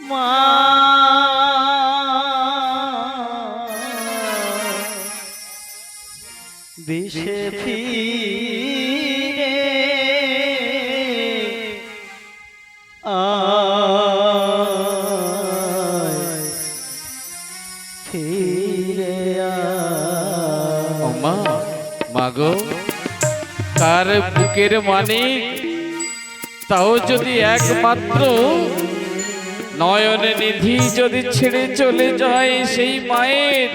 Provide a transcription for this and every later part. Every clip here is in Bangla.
মা বিষে ফিরে আয় ফিরে আয়। ও মা, মাগো কার বুকের মানিক, তাও যদি একমাত্র নয়নে নিধি যদি ছেড়ে চলে যায়, সেই মায়ের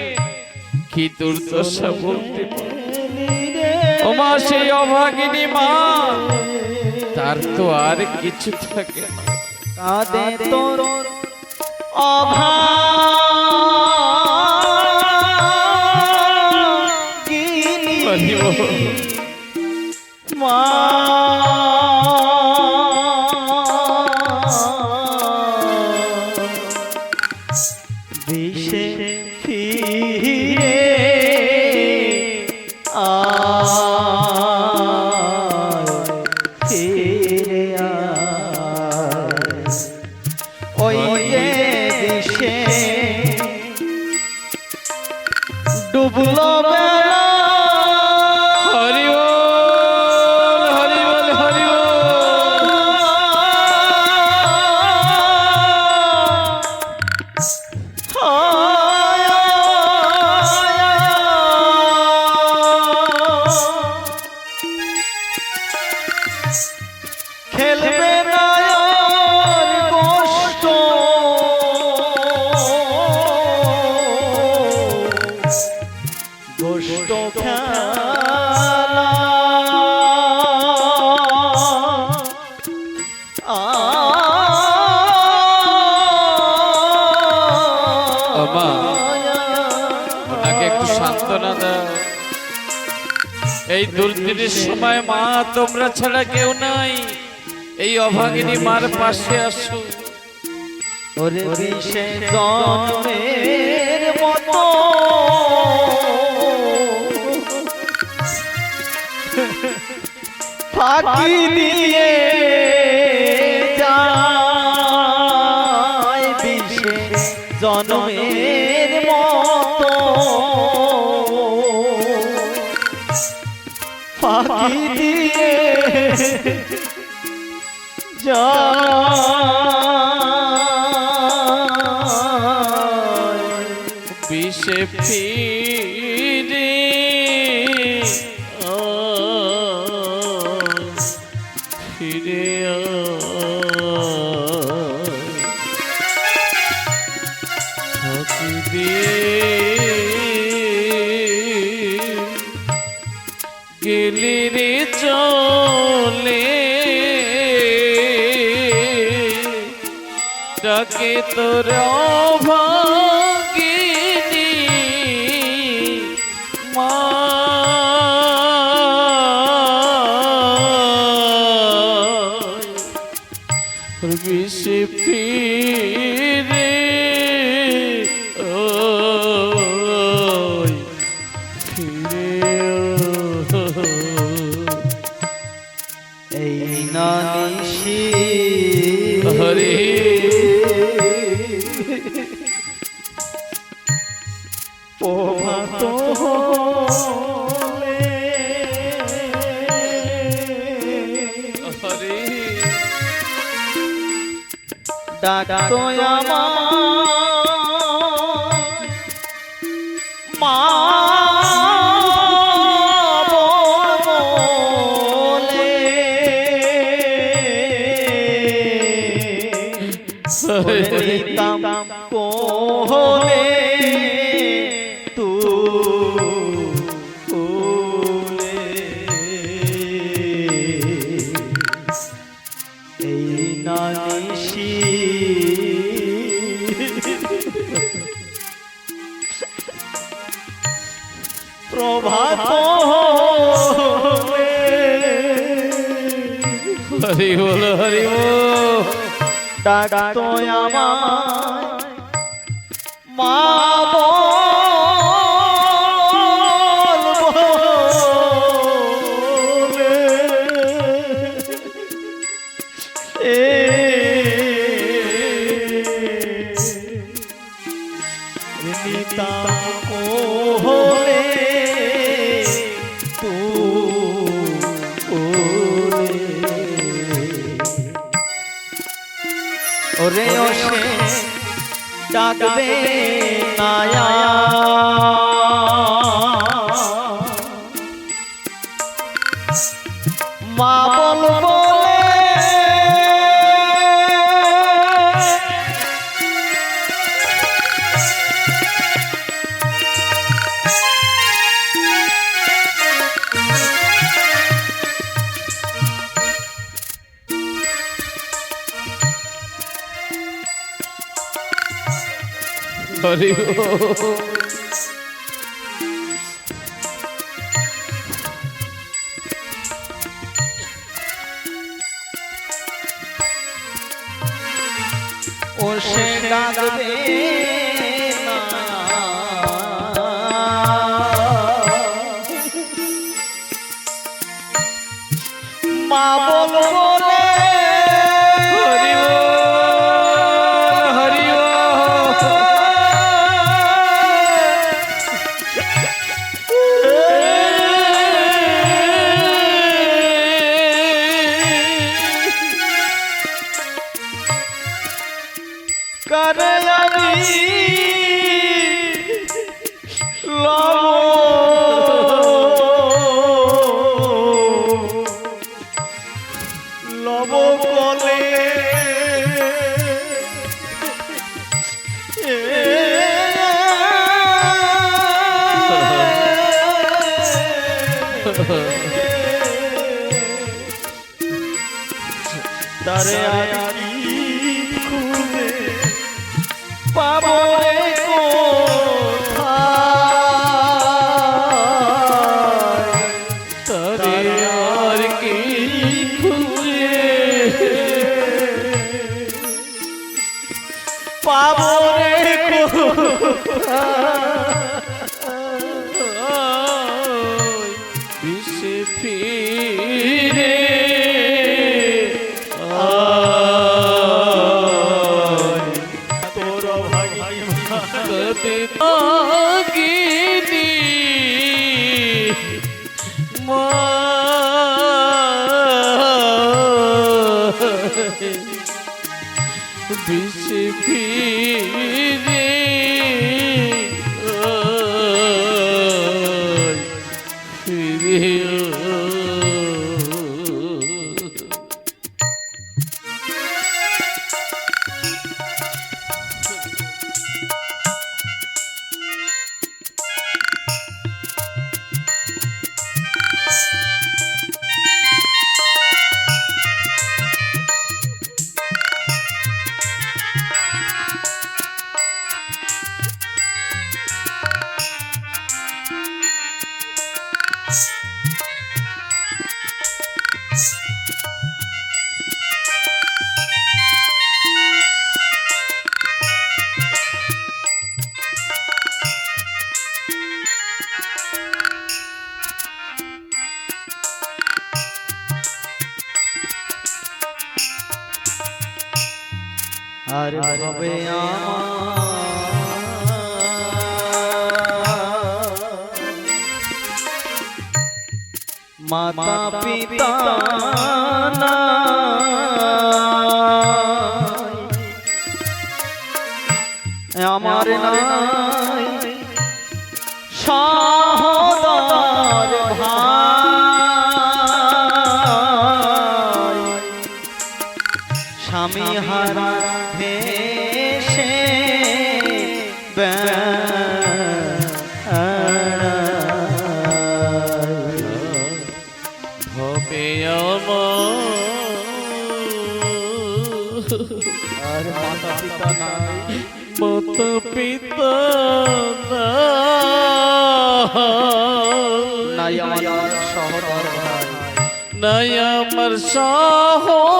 কি দুর্দশা বলতে ও মা। সেই অভাগিনী মা, তার তো আর কিছু থাকে না। কাঁদে তোর অভাগিনী মা বিষে ফিরে আয় ফিরে আয়। ওই যে বিষে ডুবলো বেলা হরি বল, হরি বল, হরি বল। খেলবে না আর কষ্ট কষ্ট খেলা মা, ওনাকে একটু সান্ত্বনা দাও। এই দুর্দিনের সময় মা, তোমরা ছাড়া কেউ নাই। এই অভাগিনী মার পাশে আসো। ওরে বিষে জন্মের মতো ফাঁকি দিয়ে যায়, বিষে জন্মের মতো ফাঁকি দিয়ে যায়, বিষে ফিরে ফিরে ফাঁকি দিয়ে গেলি রে চলে, ডাকে তোর অভাগিনী মা। বিষে ফিরে ফিরে এই নানিশি হরি প্রভাত হলে হরি ডাকতো আমার মা বলে, দিতাম কোলে তুলে। এই নানিশি প্রভাত হলে হরি বল, হরি বল। ডাকতো আমায় মা বলে, ওরে ও সে ডাকবে নায়া মা বল বলে হরি ও সে ডাকবে মা বল বলে হরি হরি করে আমি লব কলে তারে আমি খুঁজে পাবো রে কোথায় তরে আর কি খুঁজে পাবো রে বিশ্বে ফিরে তোর কতে আগিনি মা বিশ্বে ফিরে ফিরে আর ভাবে মাতা পিতা আমার নাই সহোদর ভাই স্বামী হারা ভেসে হবে আর মাতা পিতা নাই মাতা পিতা নাই আমার সহোদর ভাই নাই আমার সহোদর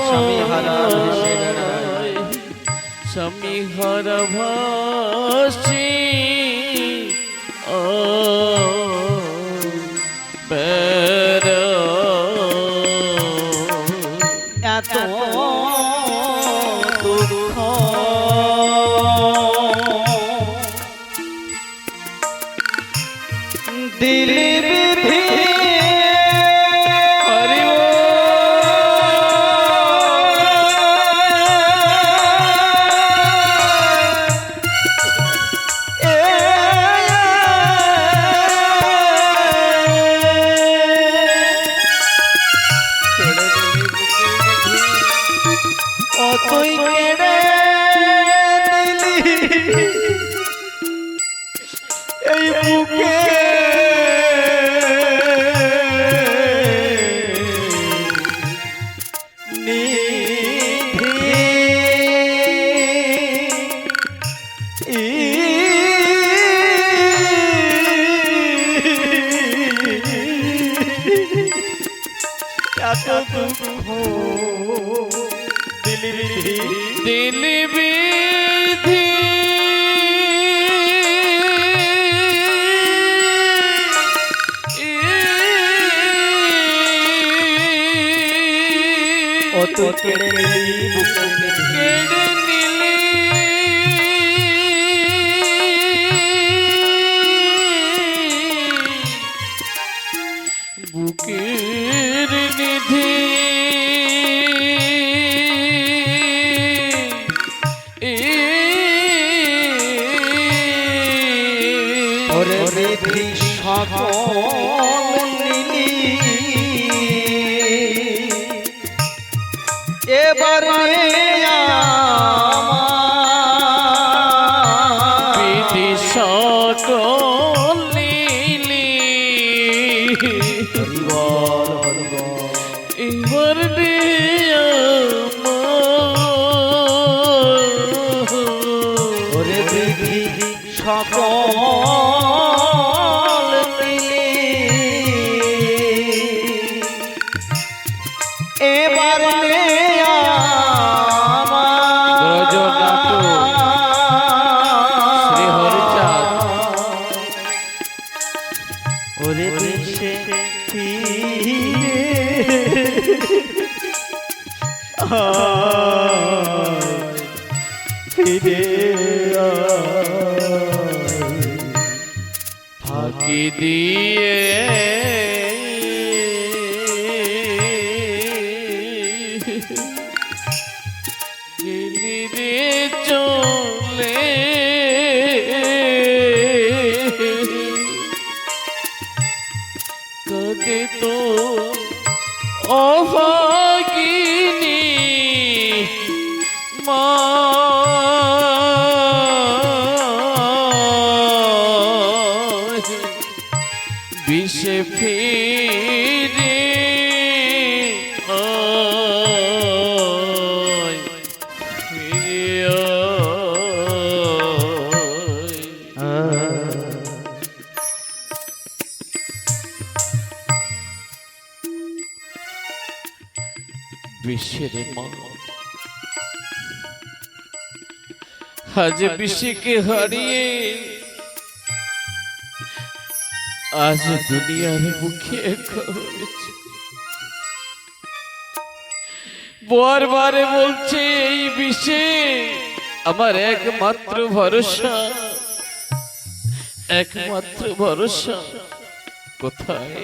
স্বামী হারা ভেসে বেড়ায়। স্বামী হারা ভাসি ও এত দুঃখ দিল বিধি এত দুঃখ দিলি বিধি দিলি বিধি ও তো কেড়ে নিলি বুকের বিধি কেড়ে নিলি বুকের নিধি ওরে বিধি সকল নিলি এবার বিধি সকল নীলি এবার ওরে বিধি সকল নিলি এবার ব্রজনাটু শ্রী হরিচাঁদ ওরে দেশে ফিরে ফিরে ফাঁকি দিয়ে গেলি রে চলে কদে তো অভাগিনী মা বিষে ফিরে আয়, ফিরে আয়। বিশ্বের মা আজ বিশ্বকে হারিয়ে আজ দুনিয়ার মুখে করেছে বারবার বলছে এই বিশ্বে আমার একমাত্র ভরসা একমাত্র ভরসা কোথায়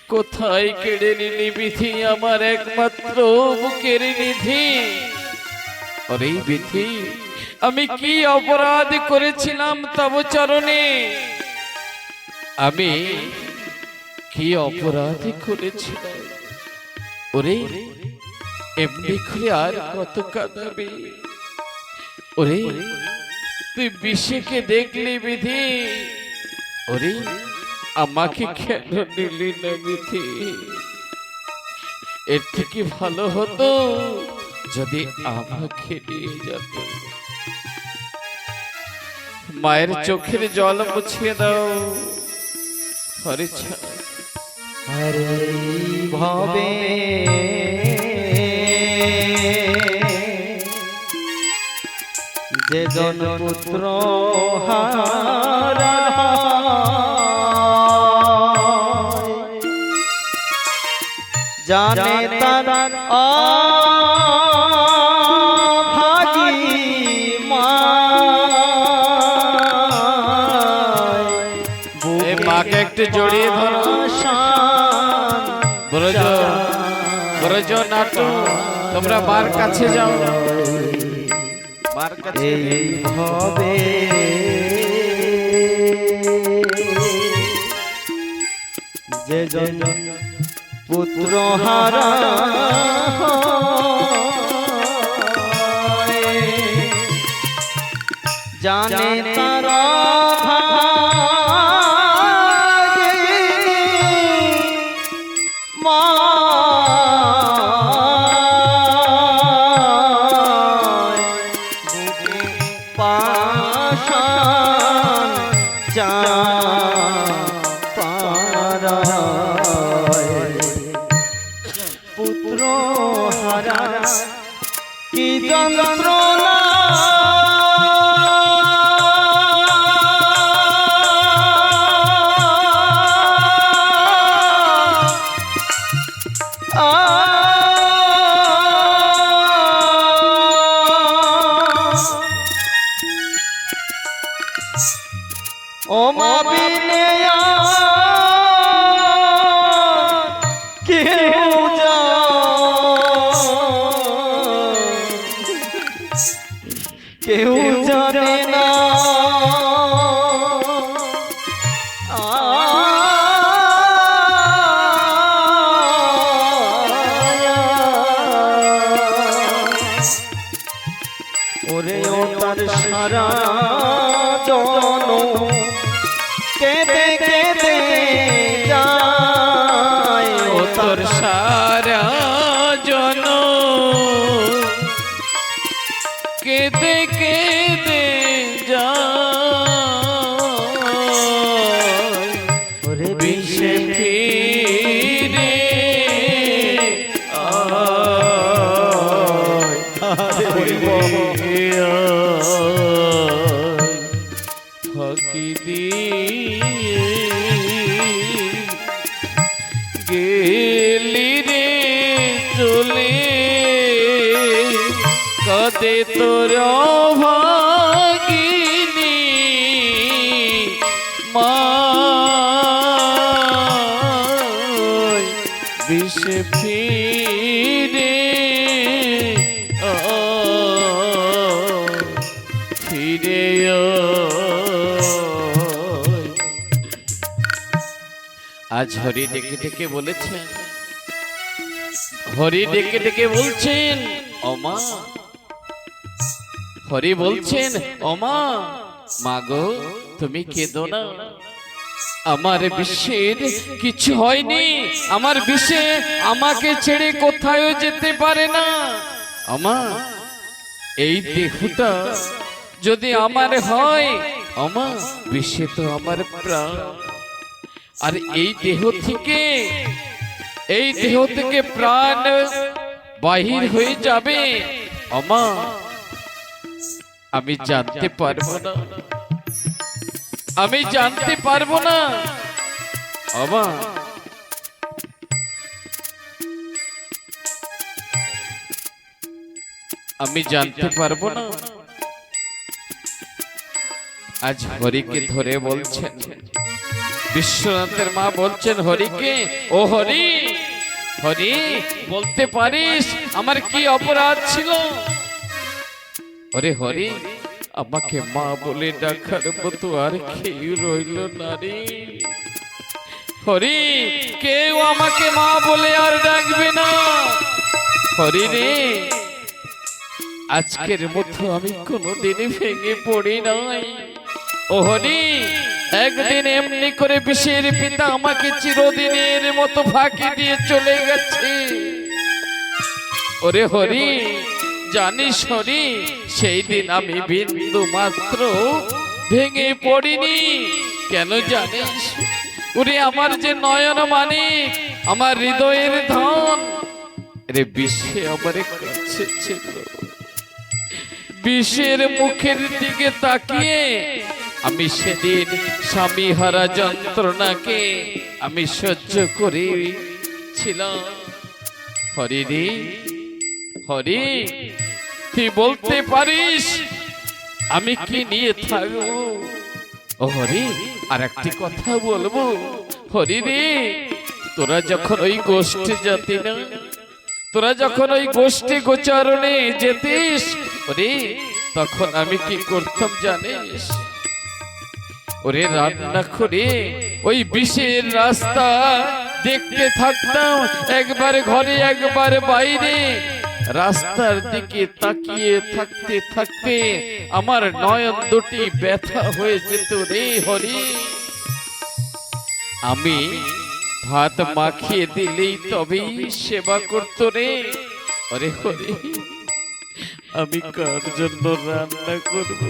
কোথায় কেড়ে নিলি বিধি আমার একমাত্র বুকের নিধি আরে বিধি আমি কি অপরাধ করেছিলাম তব চরণে আমি কি অপরাধ করেছিলাম ওরে এমনি করে আর কত কাঁদাবি ওরে তুই বিশেকে দেখলি বিধি ওরে আমাকে কেন নিলি না বিধি এর থেকে ভালো হতো যদি আমাকে নিয়ে যেত মায়ের চোখের জল মুছিয়ে দাও হরিছা হরে ভবে যে জন পুত্র হারা জানে তার ভাগী মা এই মাকে একটু জড়িয়ে ধরো ব্রজ নাটু তোমরা মার কাছে যাও মার কাছে এই হবে যে জন পুত্র হারা জানে তারা মা পাশান চা পারা যন্ত্রণা ও মা বিনে কেউ কেউ জানে না ওরে ও তার সারা জনম কেঁদে কেঁদে যায় ও তোর সারা জন কেঁদে কেঁদে যায় ওরে বিষে ফিরে ফাঁকি দিয়ে গেলি রে চলে কাঁদে তোর ভাগিনী মা বিষে ফিরে ফিরে আজ হরি ডেকে ডেকে বলেছেন, হরি ডেকে ডেকে বলছেন ওমা, হরি বলছেন ওমা মাগো তুমি কেঁদো না, আমার বিশ্বের কিছু হয়নি, আমার বিশ্বে আমাকে ছেড়ে কোথাও যেতে পারে না। আমা এই দেহটা যদি আমার হয়, আমা বিশ্বে তো আমার প্রাণ, আর এই দেহ থেকে প্রাণ বাহির হয়ে যাবে, আমা আমি জানতে পারবো না, আমি জানতে পারবো না, আমা আমি জানতে পারবো না। আজ হরিকে ধরে বলছেন, বিশ্বনাথের মা বলছেন হরিকে, ও হরি, হরি বলতে পারিস আমার কি অপরাধ ছিল? ওরে হরি, আমাকে মা বলে ডাকার মতো আর কেউ রইল না রে। হরি, কেউ আমাকে মা বলে আর ডাকবে না। হরি রে, আজকের মতো আমি কোনোদিনই ভেঙে পড়ি নাই। ও হরি, একদিন এমনি করে বিষের পিতা আমাকে চিরদিনের মতো ফাঁকি দিয়ে চলে গেছে। ওরে হরি, জানিস হরি, সেই দিন আমি বিন্দু মাত্র ভেঙে পড়িনি। কেন জানিস? ওরে আমার যে নয়ন মানিক, আমার হৃদয়ের ধন, রে বিষে আমার কাছে ছিল। বিষের মুখের দিকে তাকিয়ে আমি সেদিন স্বামী হারা যন্ত্রণাকে আমি সহ্য করেছিলাম। হরি রে, হরি তুই বলতে পারিস আমি কি নিয়ে থাকবো? ও হরি, আর একটি কথা বলবো। হরি রে, তোরা যখন ওই গোষ্ঠী জাতি না, তোরা যখন ওই গোষ্ঠী গোচারণে যেতিস, ওরে তখন আমি কি করতাম জানিস? ওরে রান্না করে ওই বিষের রাস্তা দেখতে থাকতাম, একবার ঘরে একবার বাইরে। রাস্তার দিকে তাকিয়ে থাকতে থাকতে আমার নয়ন দুটি ব্যথা হয়ে যেত রে হরি। আমি ভাত মাখিয়ে দিলেই তবেই সেবা করতো রে। ওরে হরি, আমি কার জন্য রান্না করব,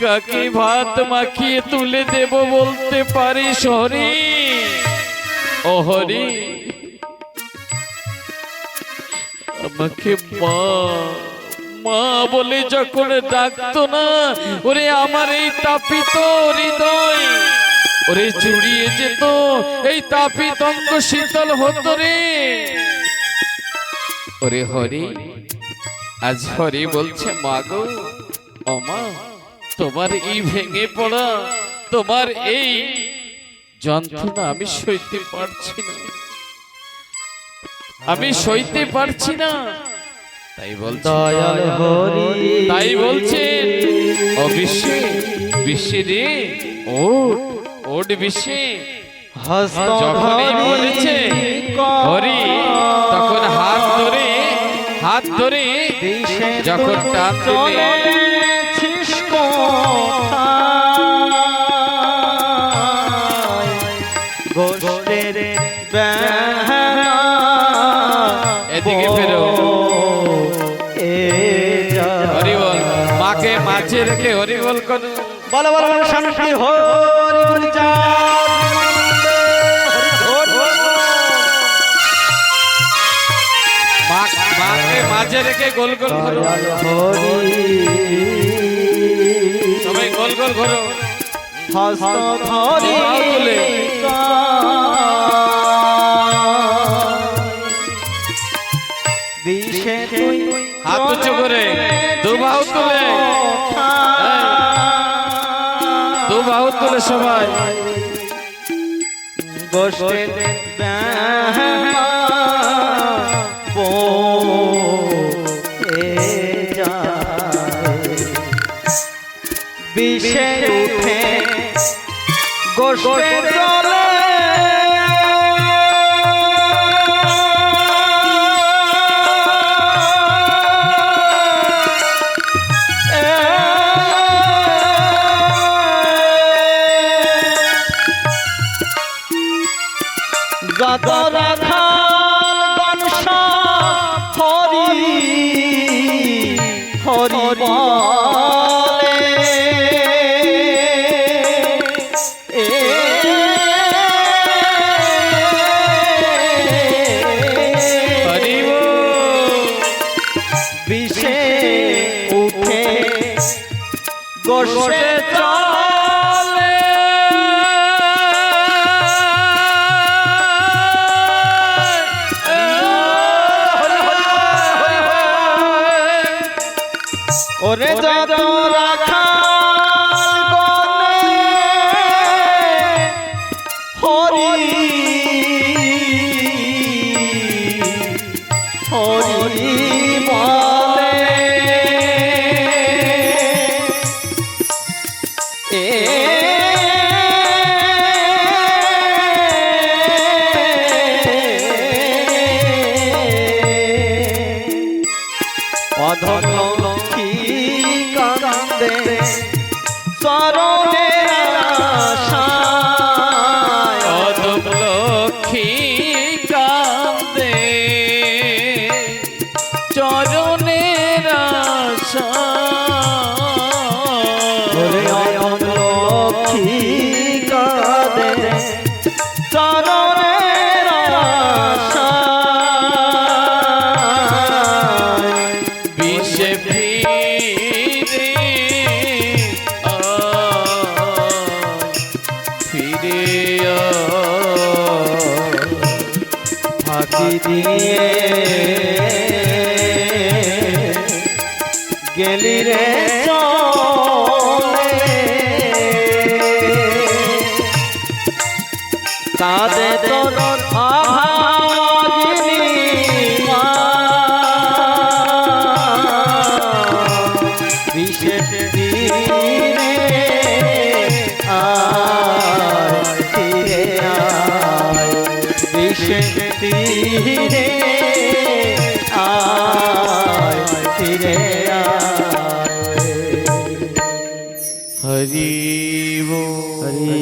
কাকে ভাত মাখিয়ে তুলে দেব বলতে পারিস হরি? ও হরি, ও আমাকে মা মা বলে যখন ডাকতো না, ওরে আমার এই তাপিত হৃদয় ওরে জুড়িয়ে যেত, এই তাপিত অঙ্গ শীতল হতো রে। ওরে হরি, আজ হরি বলছে মা গো, ও মা, তোমার এই ভেঙে পড়া, তোমার এই যন্ত্রণা আমি সইতে পারছি না, আমি সইতে পারছি না। তাই বলছে দয়াল হরি, তাই বলছেন ও বিশ্বে, বিশ্বে রে ওঠ, ওঠ বিশ্বে। হস্ত যখনই বলেছে হরি, তখন হাত ধরে যখন টান দিলে গোষ্ঠের এদিকে ফেরো। হরি বল, মাকে মাঝে রেখে হরি বল করো। বলো বলো বলো শান্তি হরি বল মাকে মাঝে রেখে গোল গোল করো, সবাই গোল গোল করো। হস্ত ধরি দিশে তুই হাত উঁচু করে দু বাহু তুলে, দু বাহু তুলে সবাই। গোষ্ঠের বিষে উঠে গোষ্ঠের জলে যত রাখাল গনসা হরি হরি বলে বিষে উঠে গোষ্ঠে চলে ওরে যত রাখাল গনে হরি হরি বলে অধম লক্ষ্মী কান্দে চরণের আশায়, অধম লক্ষ্মী কান্দে চরণের ওরে আশায়। অধম লক্ষ্মী কান্দে চরণের আশায়, বিষে ফিরে ফিরে ফাঁকি দিয়ে গেলি রে চলে কাঁদে তোর আভাগিনী মা, বিশেষ দিনে আয় ফিরে আয়, বিশেষ দিনে আয় ফিরে আয়। হরি হরি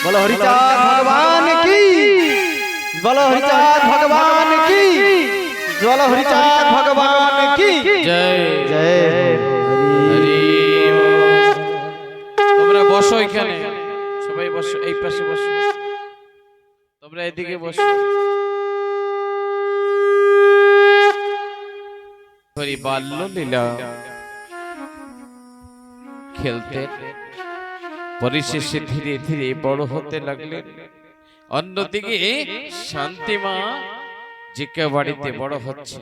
बोलो हरिचाँद भगवान की, बोलो हरिचाँद भगवान की, बोलो हरिचाँद भगवान की জয় जय। হরি। তোমরা বসো এখানে, সবাই বসো, এই পাশে বসো, তোমরা এদিকে বসো। শ্রীহরি বাল্য লীলা খেলতেন, পরিশেষে ধীরে ধীরে বড় হতে লাগলেন। অন্যদিকে শান্তিমা জিকা বাড়িতে বড় হচ্ছে।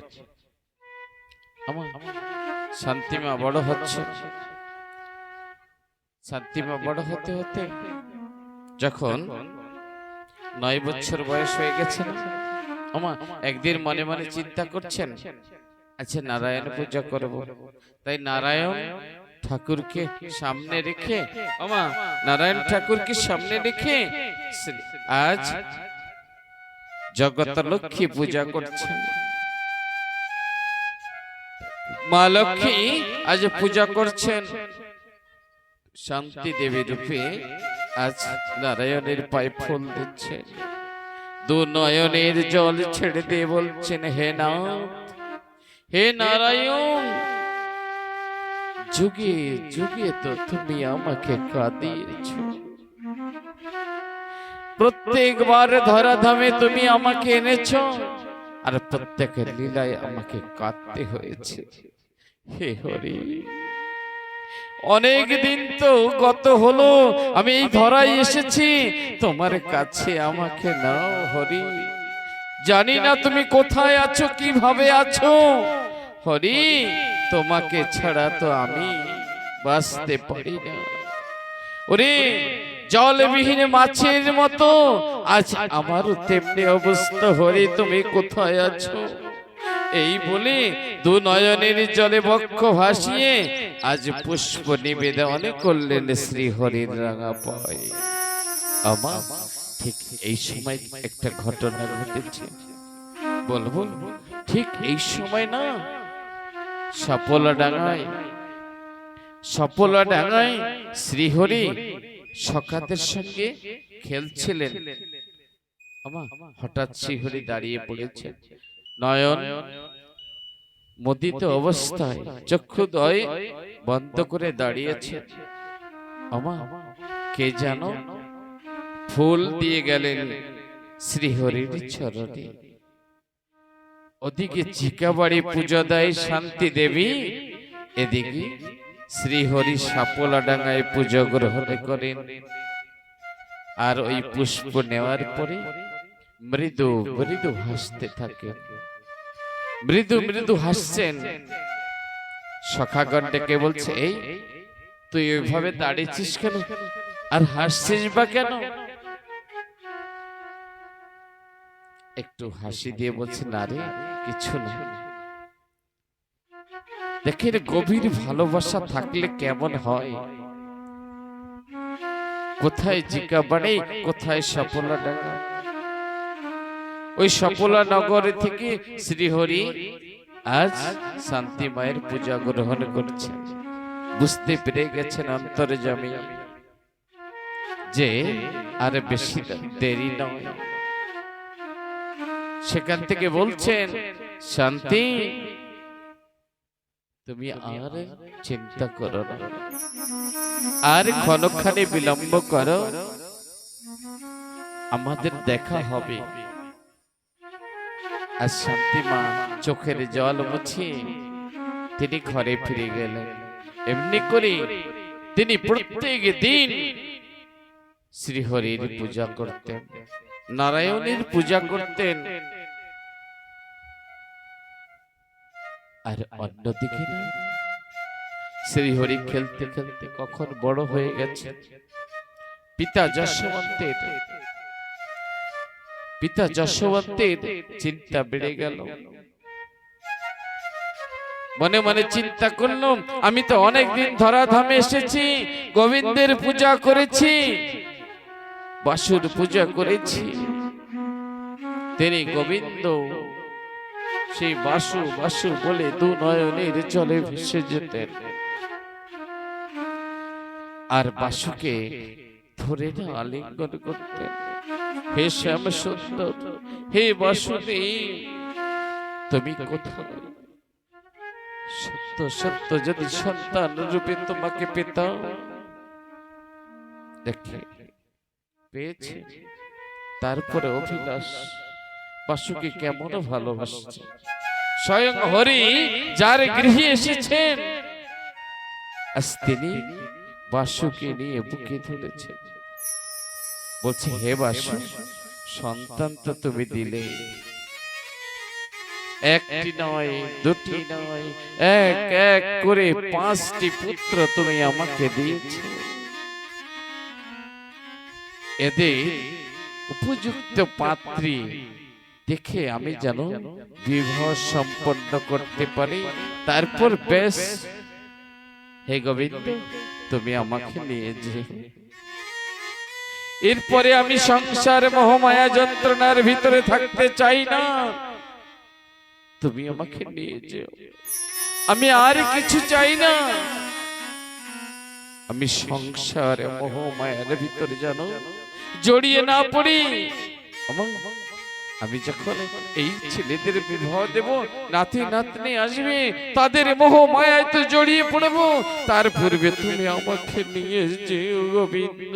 আমার শান্তিমা বড় হচ্ছে। শান্তিমা বড় হতে হতে যখন 9 বছর বয়স হয়ে গেছে, আমার একদিন মনে মনে চিন্তা করছেন, আচ্ছা নারায়ণ পূজা করব। তাই নারায়ণ ঠাকুরকে সামনে রেখে, নারায়ণ ঠাকুরকে সামনে রেখে আজ জগত লক্ষ্মী পূজা করছেন। মা লক্ষ্মী আজ পূজা করছেন। শান্তি দেবী রূপে আজ নারায়ণের পায়ে ফুল দিচ্ছে, দু নয়নের জল ছেড়ে দিয়ে বলছেন, হে নাথ, হে নারায়ণ, যুগে যুগে তো তুমি আমাকে কাঁদিয়েছ, প্রত্যেকবার ধরাধামে তুমি আমাকে এনেছ, আর প্রত্যেকের লীলায় আমাকে কাঁদতে হয়েছে। হে হরি, অনেক দিন তো গত হলো আমি এই ধরায় এসেছি, তোমার কাছে আমাকে নাও হরি। জানি না তুমি কোথায় আছো, কিভাবে আছো হরি, তোমাকে ছাড়া তো আমি বাঁচতে পারি না। ওরে জলবিহীন মাছের মতো আজ আমারও তেমনি অবস্থা হরি, তুমি কোথায় আছো? এই বলে দু নয়নের জলে বক্ষ ভাসিয়ে আজ পুষ্প নিবেদন করলেন শ্রী হরির রাঙা পায়ে। আমার ঠিক এই সময় একটা ঘটনা ঘটেছে, বলবো। ঠিক এই সময় না, সপলা ডাঙায় শ্রীহরি সখাদের সঙ্গে খেলছিলেন। হঠাৎ শ্রীহরি দাঁড়িয়ে পড়েছে, নয়ন মুদিত অবস্থায় চক্ষুদ্বয় বন্ধ করে দাঁড়িয়েছে। কে যেন ফুল দিয়ে গেলেন শ্রীহরির চরণে। ওদিকে চিকাবাড়ি পূজা দেয় শান্তি দেবী, এদিকে শ্রীহরি সাপলা ডাঙ্গায় পুজো গ্রহণ করেন। আর ওই পুষ্প নেওয়ার পরে মৃদু মৃদু হাসতে থাকে, মৃদু মৃদু হাসছেন। সখাগণ ডেকে বলছে, এই তুই ওইভাবে দাঁড়িয়েছিস কেন, আর হাসছিস বা কেন? একটু হাসি দিয়ে বলছে, না রে কিছু না। দেখেন গভীর ভালোবাসা থাকলে কেমন হয়। কোথায় জিকা বাড়ি, কোথায় সপলা ডাঙ্গা। ওই সপলা নগরে থেকে শ্রীহরি আজ শান্তি মায়ের পূজা গ্রহণ করছেন। বুঝতে পেরে গেছেন অন্তরে জমি যে আর বেশি দেরি নয়। সেখান থেকে বলছেন, শান্তি তুমি আর চিন্তা করো না, আর ক্ষণখানে বিলম্ব করো, আমাদের দেখা হবে। আর শান্তি মা চোখের জল মুছিয়ে তিনি ঘরে ফিরে গেলেন। এমনি করে তিনি প্রত্যেক দিন শ্রীহরির পূজা করতেন, নারায়ণের পূজা করতেন। আর অন্যদিকে না, শ্রীহরি খেলতে খেলতে কখন বড় হয়ে গেছে। পিতা যশোবন্তের চিন্তা বেড়ে গেল। মনে মনে চিন্তা করলাম, আমি তো অনেকদিন ধরাধামে এসেছি, গোবিন্দের পূজা করেছি, বাসুর পূজা করেছি। তিনি গোবিন্দ সেই বাসু বাসু বলে দু নয়নের জলে ভেসে যেতেন। আর বাসুকে ধরে না আলিঙ্গন করতেন, হে শ্যাম সুন্দর, হে বাসুদেব, তুমি কোথায়? সত্য সত্য যদি সন্তান রূপে তোমাকে পেতাম। দেখে পেয়েছে, তারপরে অভিলাষ বাসুকে কেমন ভালোবাসছে। স্বয়ং হরি যার গৃহে এসেছেন, আজ তিনি বাসুকে নিয়ে বুকে ধরেছেন। বলছে, হে বাসু, সন্তান তো তুমি দিলে, একটি নয়, দুটি নয়, এক এক করে 5টি পুত্র তুমি আমাকে দিয়েছ। এদের উপযুক্ত পাত্রী দেখে আমি যেন বিবাহ সম্পন্ন করতে পারি, তারপর বেশ, হে গোবিন্দ, তুমি আমাকে নিয়ে যে, এরপরে আমি সংসার মোহমায়া যন্ত্রণার ভিতরে থাকতে চাই না, তুমি আমাকে নিয়ে যেও, আমি আর কিছু চাই না, আমি সংসার মোহমায়ার ভিতরে যেন জড়িয়ে না পড়ি। আমি যখন এই ছেলেদের বিবাহ দেব, নাতি নাতনি আসবে, তাদের মোহ মায়ায় তো জড়িয়ে পড়ব, তার পূর্বে তুমি আমাকে নিয়ে যেও গোবিন্দ,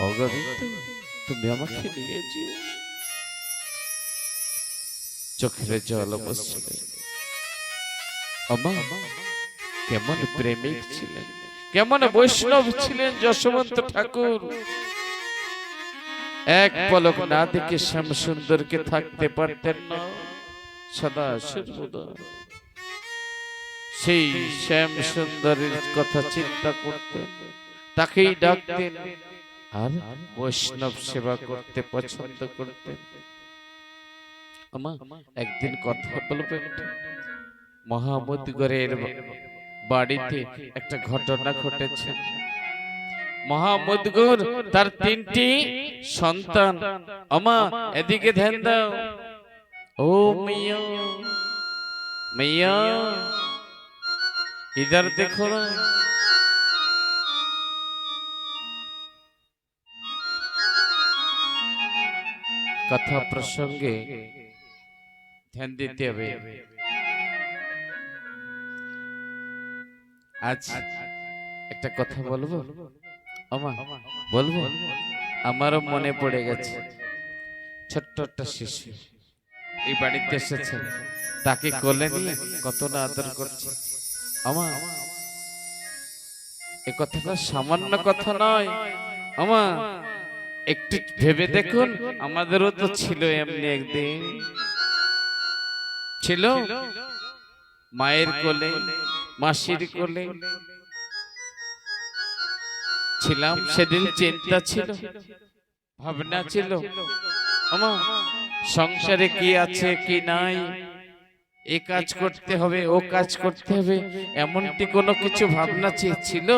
ও গোবিন্দ, তুমি আমাকে নিয়ে যেও। চোখের জল বসলে, কেমন প্রেমিক ছিলেন, কেমন বৈষ্ণব ছিলেন যশবন্ত ঠাকুর। এক পলক না দেখে শ্যাম সুন্দরকে থাকতে পারতেন না, সদা সর্বদা সেই শ্যাম সুন্দরের কথা চিন্তা করতেন, তাকেই ডাকতেন, আর বৈষ্ণব সেবা করতে পছন্দ করতেন। একদিন কথা বলবেন, মহামুদগড়ের বাড়িতে একটা ঘটনা ঘটেছে। মহামুদগর তার 3টি সন্তান, এদিকে ধ্যান দাও, ও মিয়া মিয়া ইধার দেখো না, কথা প্রসঙ্গে ধ্যান দিতে হবে। আজ একটা কথা বলবো, বলবো, আমারও মনে পড়ে গেছে। ছোট্ট একটা শিশু এই বাড়িতে এসেছে, তাকে কোলে নিয়ে কত না আদর করছে। এ কথাটা সামান্য কথা নয়, একটু ভেবে দেখুন, আমাদেরও তো ছিল এমনি একদিন, ছিল মায়ের কোলে, মাসির কোলে ছিলাম, সেদিন চিন্তা ছিল, ভাবনা ছিল, সংসারে কি আছে কি নাই, এ কাজ করতে হবে, ও কাজ করতে হবে, এমনটি কোনো কিছু ভাবনা ছিল?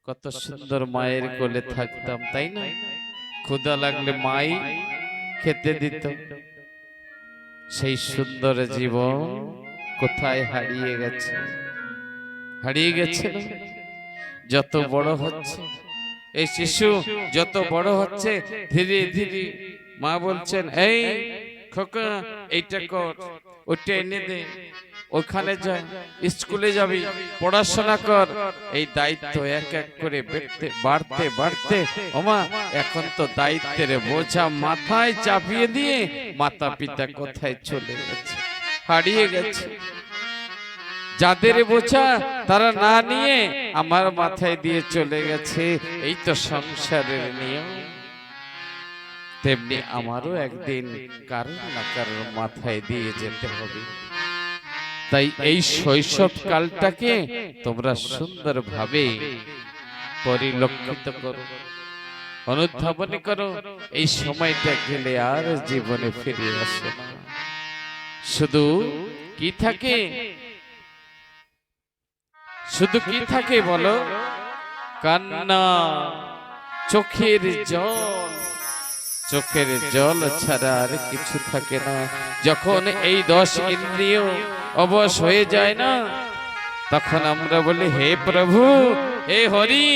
কত সুন্দর মায়ের কোলে থাকতাম, তাই না? ক্ষুধা লাগলে মাই খেতে দিত। সেই সুন্দর জীবন কোথায় হারিয়ে গেছে, হারিয়ে গেছে না? যত বড় হচ্ছে এই শিশু, যত বড় হচ্ছে, ধীরে ধীরে মা বলছেন, এই খোকা, এইটা কর, ওইটা এনে দে, ওখানে যা, স্কুলে যাবি, পড়াশোনা কর। এই দায়িত্ব এক এক করে বাড়তে বাড়তে এখন তো দায়িত্বের বোঝা মাথায় চাপিয়ে দিয়ে মাতা পিতা কোথায় চলে গেছে, হারিয়ে গেছে। যাদের বোঝা তারা না নিয়ে আমার মাথায় দিয়ে চলে গেছে। এই তো সংসারের নিয়ম। তেমনি আমারও একদিন কারোর না কারোর মাথায় দিয়ে যেতে হবে। তাই এই শৈশব কালটাকে তোমরা সুন্দরভাবে পরিলক্ষিত করো, অনুধাবন করো। এই সময়টা গেলে আর জীবনে ফিরে আসে না। শুধু কি থাকে, শুধু কি থাকে বলো? কান্না, চোখের জল। চোখের জল ছাড়া আর কিছু থাকে না। যখন এই 10 ইন্দ্রিয় অবশ হয়ে যায় না, তখন আমরা বলি, হে প্রভু, হে হরি,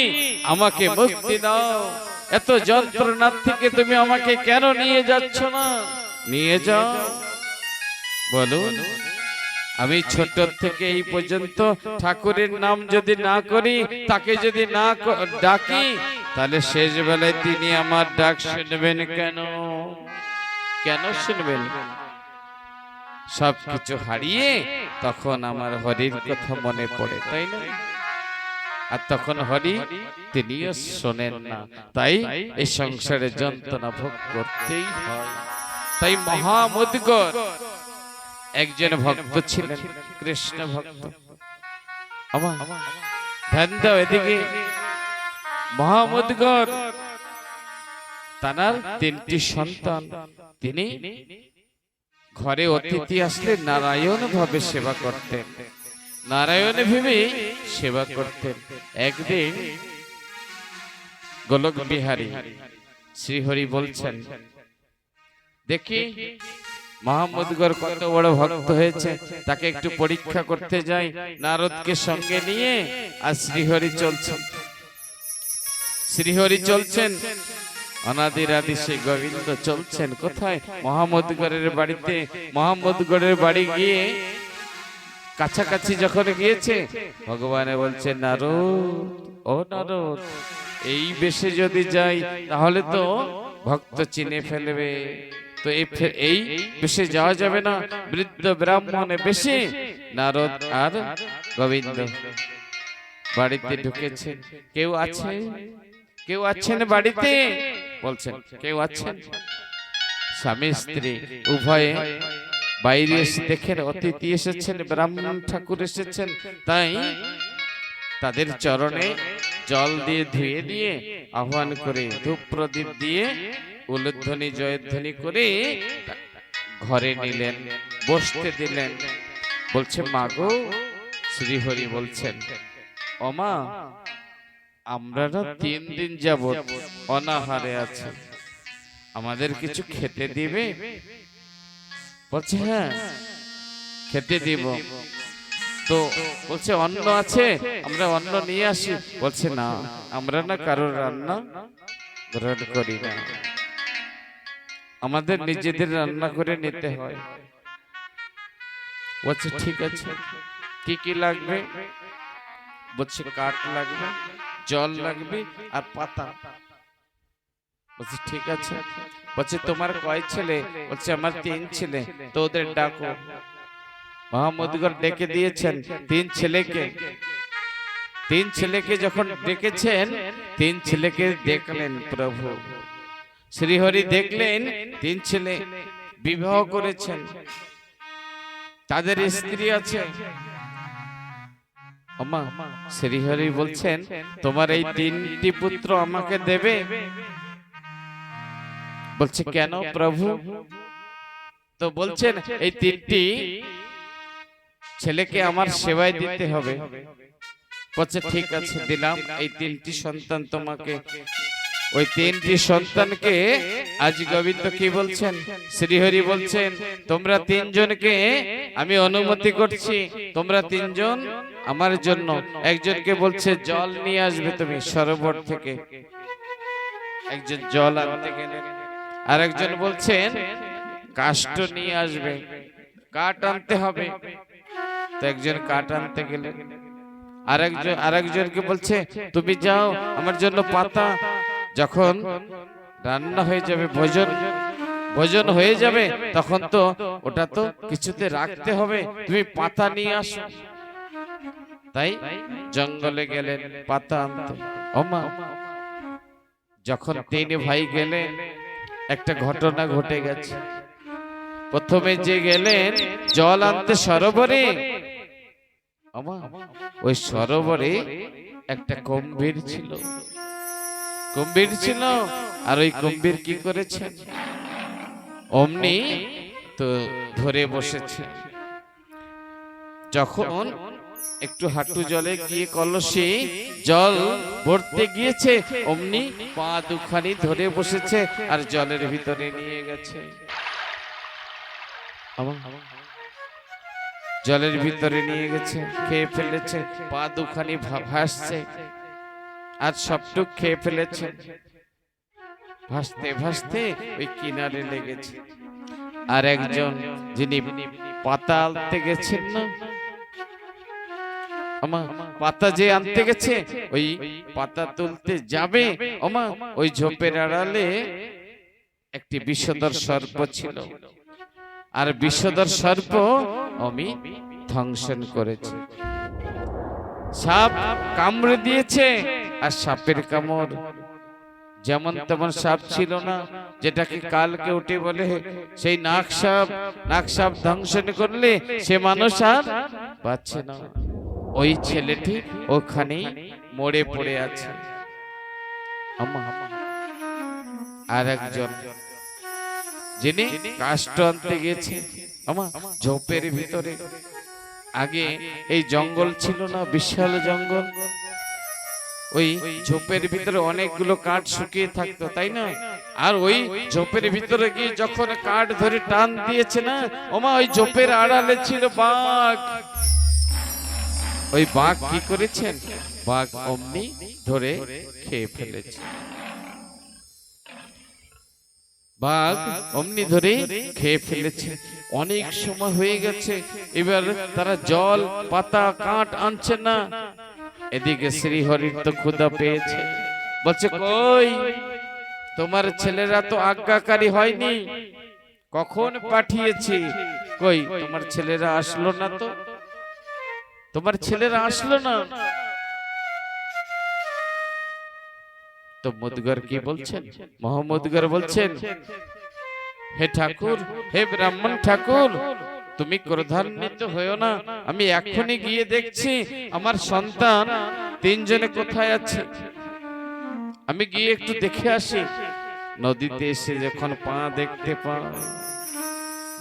আমাকে মুক্তি দাও। এত যন্ত্রণার থেকে তুমি আমাকে কেন নিয়ে যাচ্ছ না? নিয়ে যাও। বলুন, আমি ছোট থেকে এই পর্যন্ত ঠাকুরের নাম যদি না করি, তাকে যদি না ডাকি, তাহলে শেষ বেলায় তিনি আমার ডাক শুনবেন কেন? কেন শুনবেন? সবকিছু হারিয়ে তখন আমার হরির কথা মনে পড়ে, তাই না? আর তখন হরি তিনিও শোনেন না, তাই এই সংসারে যন্ত্রণা ভোগ করতেই হয়। তাই মহামুদগর একজন ভক্ত ছিলেন, কৃষ্ণ ভক্ত। আমার ধ্যান দাও এদিকে। মহামুদগর তার তিনটি সন্তান, তিনি ঘরে অতিথি আসলে নারায়ণ ভাবে সেবা করতেন, নারায়ণ ভেবে সেবা করতেন। একদিন গোলক বিহারী শ্রীহরি বলছেন, দেখি মহামুদগর কত বড় ভক্ত হয়েছে, তাকে একটু পরীক্ষা করতে যাই। নারদকে সঙ্গে নিয়ে আর শ্রীহরি চলছেন, শ্রীহরি চলছেন, অনাদির আদি সেই গোবিন্দ চলছেন কোথায়? মহামুদগরের বাড়িতে। মহামুদগরের বাড়ি গিয়ে কাছাকাছি যখন গিয়েছে, ভগবানে বলছে, নারদ, ও নারদ, এই বেশে যদি যাই তাহলে তো ভক্ত চিনে ফেলবে, তো এই বেশে যাওয়া যাবে না। বৃদ্ধ ব্রাহ্মণে বেশে নারদ আর গোবিন্দ বাড়িতে ঢুকেছে। কেউ আছে? কেউ আছেন বাড়িতে? বলছেন, কেউ আছেন? স্বামী স্ত্রী উভয়ে বাইরে এসে দেখেন অতিথি এসেছেন, ব্রাহ্মণ ঠাকুর এসেছেন। তাই তাদের চরণে জল দিয়ে ধুয়ে দিয়ে আহ্বান করে ধূপ প্রদীপ দিয়ে উলুধ্বনি জয়ধ্বনি করে ঘরে নিলেন, বসতে দিলেন। বলছে, মাগো, শ্রীহরি বলছেন, ওমা, আমরা না 3 দিন যাবৎ অনাহারে আছি, আমাদের কিছু খেতে দিবে? বলছে, হ্যাঁ, খেতে দিব। তো বলছে, অন্ন আছে? আমরা অন্ন নিয়ে আসি। বলছে, না, আমরা না কারোর রান্না গ্রহণ করি না, আমাদের নিজেদের রান্না করে নিতে হয়। বলছে, ঠিক আছে, কি কি লাগবে? বলছে, কাঠ লাগবে, জল লাগবে আর পাতা। বলছে, ঠিক আছে। বলছে, তোমার কয় ছেলে? বলছে, আমার 3 ছেলে। তো ওদের ডাকো। মহামুদগর ডেকে দিয়েছেন 3 ছেলেকে। 3 ছেলেকে যখন ডেকেছেন, 3 ছেলেকে দেখলেন প্রভু শ্রীহরি, দেখলেন 3 ছেলে বিবাহ করেছেন, তাদের স্ত্রী আছে। ওমা, শ্রীহরি বলছেন, তোমার এই 3টি পুত্র আমাকে দেবে? বলছে, কেন প্রভু? তো বলছেন, এই 3টি ছেলেকে আমার সেবায় দিতে হবে। বলছে, ঠিক আছে, দিলাম। এই 3টি সন্তান তোমাকে। ওই 3টি সন্তানকে আজ গোবিন্দ কি বলছেন? শ্রীহরি বলছেন, তোমরা 3 জনকে আমি অনুমতি করছি, তোমরা 3 জন আমার জন্য। একজনকে বলছে, জল নিয়ে আসবে তুমি সরোবর থেকে। একজন জল আনতে গেলেন। আর একজন বলছেন, কাষ্ঠ নিয়ে আসবে, কাঠ আনতে হবে। তো একজন কাঠ আনতে গেলেন। আরেকজনকে বলছে, তুমি যাও আমার জন্য পাতা। যখন রান্না হয়ে যাবে, ভোজন হয়ে যাবে, তখন তো ওটা তো কিছুতে রাখতে হবে, তুমি পাতা নিয়ে আসো। তাই জঙ্গলে গেলেন পাতা আনতে। ওমা, যখন 3 ভাই গেলেন, একটা ঘটনা ঘটে গেছে। প্রথমে যে গেলেন জল আনতে সরোবরে, ওই সরোবরে একটা কুম্ভীর ছিল। আর ওই কুম্ভীর কি করেছে? অমনি তো ধরে বসেছে। যখন একটু হাঁটু জলে গিয়ে কলসে জল ভরতে গিয়েছে, অমনি পা দুখানি ধরে বসেছে আর জলের ভিতরে নিয়ে গেছে। জলের ভিতরে নিয়ে গেছে, খেয়ে ফেলেছে, পা দুখানি ভাসছে আর সবটুক খেয়ে ফেলেছে। ভাসতে ভাসতে ওই কিনারে লেগেছে। আর একজন যিনি পাতা আনতে গেছেন না, পাতা যে আনতে গেছে, ওই পাতা তুলতে যাবে, ওই ঝোপের আড়ালে একটি বিষধর সর্প ছিল। আর বিষধর সর্প আমি ধ্বংসন করেছি। সাপ কামড়ে দিয়েছে, আর সাপের কামড় যেমন তেমন সাপ ছিল না, যেটাকে কালকে উঠে বলে সেই নাগ সাপ ধ্বংসন করলে সে মানুষ আর পাচ্ছে না। ওই ছেলেটি ওখানেই মরে পড়ে আছে। আর একজন যিনি কাষ্ঠ আনতে গেছে ঝোপের ভিতরে, আগে এই জঙ্গল ছিল না, বিশাল জঙ্গল, ওই ঝোপের ভিতরে অনেকগুলো কাঠ শুকিয়ে থাকতো, তাই না? আর ওই ঝোপের ভিতরে গিয়ে যখন কাঠ ধরে টান দিয়েছে না, ওই ঝোপের আড়ালে ছিল বাঘ। ওই বাঘ কি করেছেন? বাঘ অমনি ধরে খেয়ে ফেলেছে। বাঘ অমনি ধরে খেয়ে ফেলেছে। অনেক সময় হয়ে গেছে, এবার তারা জল পাতা কাঠ আনছে না। এদিকে শ্রীহরির তো ক্ষুধা পেয়েছে, বলছে কই তোমার ছেলেরা তো আজ্ঞাকারী হয়নি, কখন পাঠিয়েছি, কই তোমার ছেলেরা আসলো না, তো তোমার ছেলেরা আসলো না। তো মুদগর কি বলছেন? মহামুদগর বলছেন, হে ঠাকুর, হে ব্রাহ্মণ ঠাকুর, তুমি ক্রোধান্বিত হয়েও না, আমি এখনই গিয়ে দেখছি আমার সন্তান তিনজনে কোথায় আছে, আমি গিয়ে একটু দেখে আসি। নদীতে এসে যখন পা দেখতে পায়,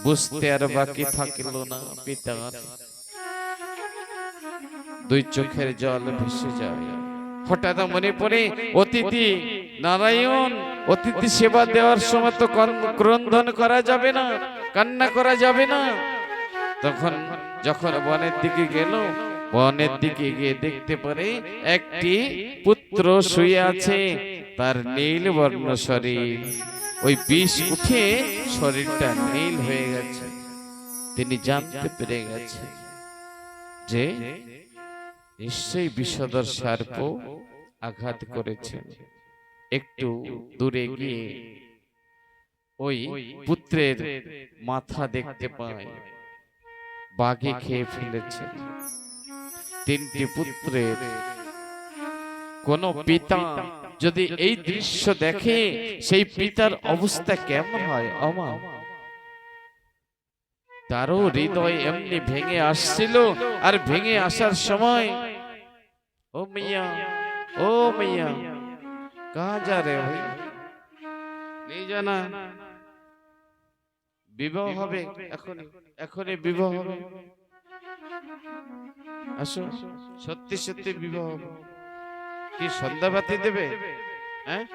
বুঝতে আর বাকি থাকলো না পিতার, দুই চোখের জল ভেসে যায়। হঠাৎ মনে পড়ে অতিথি নারায়ণ, অতিথি সেবা দেওয়ার সময় তো ক্রন্দন করা যাবে না, কান্না করা যাবে না। তখন যখন বনের দিকে গেল, বনের দিকে গিয়ে দেখতে পারে একটি পুত্র শুয়ে আছে, তার নীল বর্ণ শরীর, ওই বিষ উঠে শরীরটা নীল হয়ে গেছে। তিনি জানতে পেরে গেছে যে নিশ্চয়ই বিষধর সর্প আঘাত করেছে। একটু দূরে গিয়ে ওই পুত্রের মাথা দেখতে পায়, বাঘে খেয়ে ফেলেছে। তিনটি পুত্রের কোন পিতা যদি এই দৃশ্য দেখে, সেই পিতার অবস্থা কেমন হয়? তারও হৃদয় এমনি ভেঙে আসছিল। আর ভেঙে আসার সময়, ও মিয়া, ও মিয়া, কাহা যা রে ভাই, নেই জানা বিবাহ হবে, এখনই বিবাহ হবে, আসো, সত্যি সত্যি বিবাহ হবে। কি সন্ধ্যাবাতি দেবে? হ্যাঁ,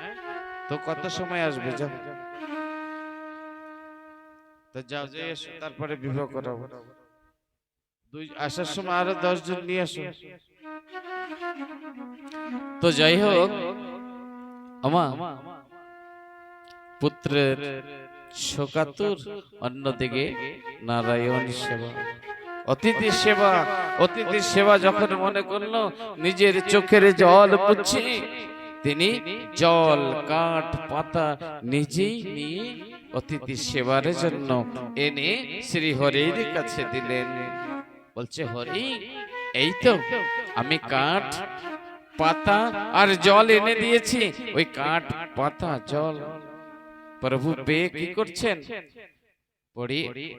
তো কত সময় আসবে? যাও, তো যাও, যে এসো, তারপরে বিবাহ করাবো। আসার সময় আরো 10 জন নিয়ে আসো। তো যাই হোক, পুত্রের শোকাতুর, অন্যদিকে নারায়ণ সেবা, অতিথি সেবা। অতিথি সেবা যখন মনে করলো নিজের চোখের জল মুছে, তিনি জল কাঠ পাতা নিজেই নিয়ে অতিথি সেবার জন্য এনে শ্রী হরির কাছে দিলেন। বলছে, হরি, এই তো আমি কাঠ পাতা আর জল এনে দিয়েছি। ওই কাঠ পাতা জল প্রভু পেয়ে কি করছেন?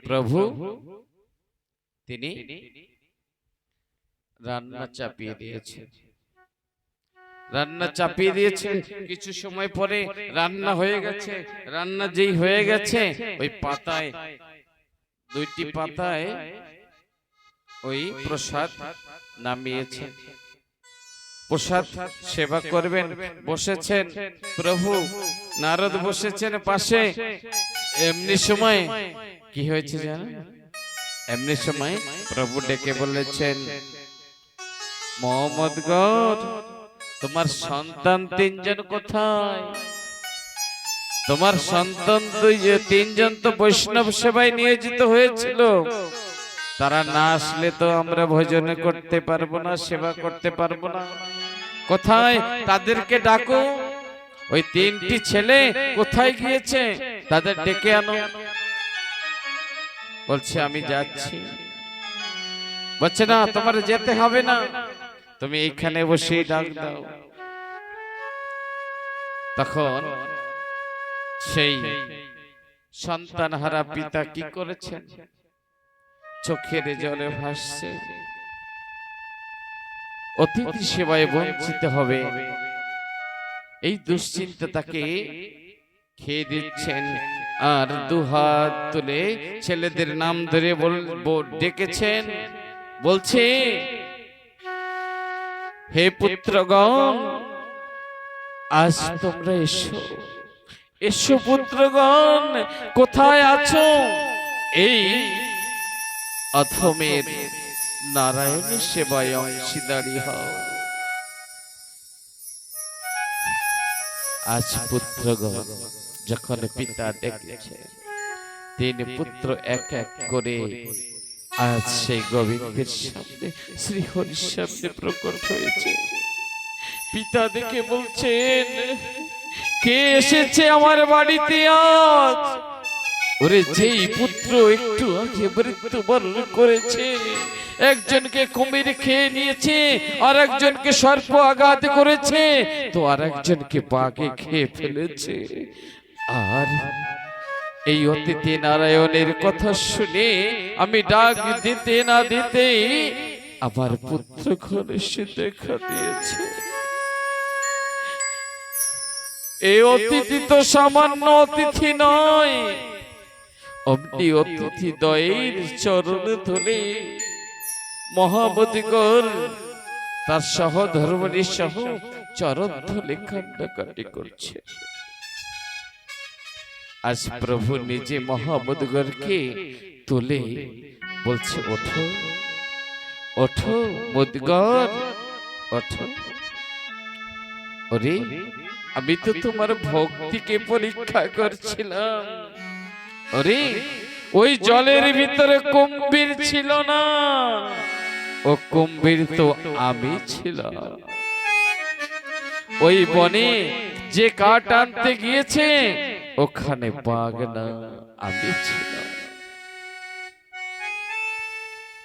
প্রভু তিনি রান্না চাপিয়ে দিয়েছেন। রান্না চাপিয়ে দিয়েছেন, কিছু সময় পরে রান্না হয়ে গেছে। রান্না যেই হয়ে গেছে, ওই পাতায়, দুইটি পাতায় ওই প্রসাদ নামিয়েছেন। প্রসাদ সেবা করবেন বসেছেন প্রভু, নারদ বসেছেন পাশে। এমনি সময় কি হয়েছে জানেন? এমনি সময় প্রভু ডেকে বলেছেন, মোহাম্মদগণ, তোমার সন্তান তিনজন কোথায়? তোমার সন্তান তিনজন তো বৈষ্ণব সেবায় নিয়োজিত হয়েছিল, তারা না আসলে তো আমরা ভোজন করতে পারবো না, সেবা করতে পারবো না। কোথায়? তাদেরকে ডাকো। ওই তিনটি ছেলে কোথায় গিয়েছে? তাদের ডেকে আনো। বলছে আমি যাচ্ছি। বলছে না, তোমার যেতে হবে না, তুমি এইখানে বসে ডাক দাও। তখন সেই সন্তানহারা পিতা কি করেছেন? চোখের জলে ভাসছে, অতিথি সেবায় বঞ্চিত হবে এই দুশ্চিন্তা তাকে খেয়ে দিচ্ছেন। আর দুহাত তুলে ছেলেদের নাম ধরে ডেকেছেন, বলছে হে পুত্রগণ, আজ তোমরা এসো, এসো পুত্রগণ, কোথায় আছো? এই অধমের নারায়ণের সেবায় অংশীদারি হও। আজ পুত্রগণ যখন পিতা ডেকেছে, তিন পুত্র এক এক করে আজ সেই গোবিন্দের সামনে, শ্রী হরির সামনে প্রকট হয়েছে। পিতা দেখে বলছেন, কে এসেছে আমার বাড়িতে আজ? ওরে যেই পুত্র একটু আগে মৃত্যুবরণ করেছে, একজনকে কুমির খেয়ে নিয়েছে, আর একজনকে সর্প আঘাত করেছে, তো আর একজনকে বাঘে খেয়ে ফেলেছে। আর এই অতিথি নারায়ণের কথা শুনে আমি ডাক দিতে না দিতেই আমার পুত্র ঘরে এসে দেখা দিয়েছে। এই অতিথি তো সামান্য অতিথি নয়, অমনি অতিথি দয়ের চরণ ধরে মহাবতীগণ তার সহধর্মণী সহ চরণ ধরে কান্নাকাটি করছে। আজ প্রভু নিজে মহাবতীগণকে তুলে বলছে, ওঠো ওঠো মুদগণ, ওঠো। ওরে আমি তো তোমার ভক্তিকে পরীক্ষা করছিলাম। ওরে ওই জলের ভিতরে কুম্ভীর ছিল না, ও কুম্ভীর তো আমি ছিলাম। ওই বনে যে কাঠ আনতে গিয়েছে, ওখানে বাঘ না, আমি ছিলাম।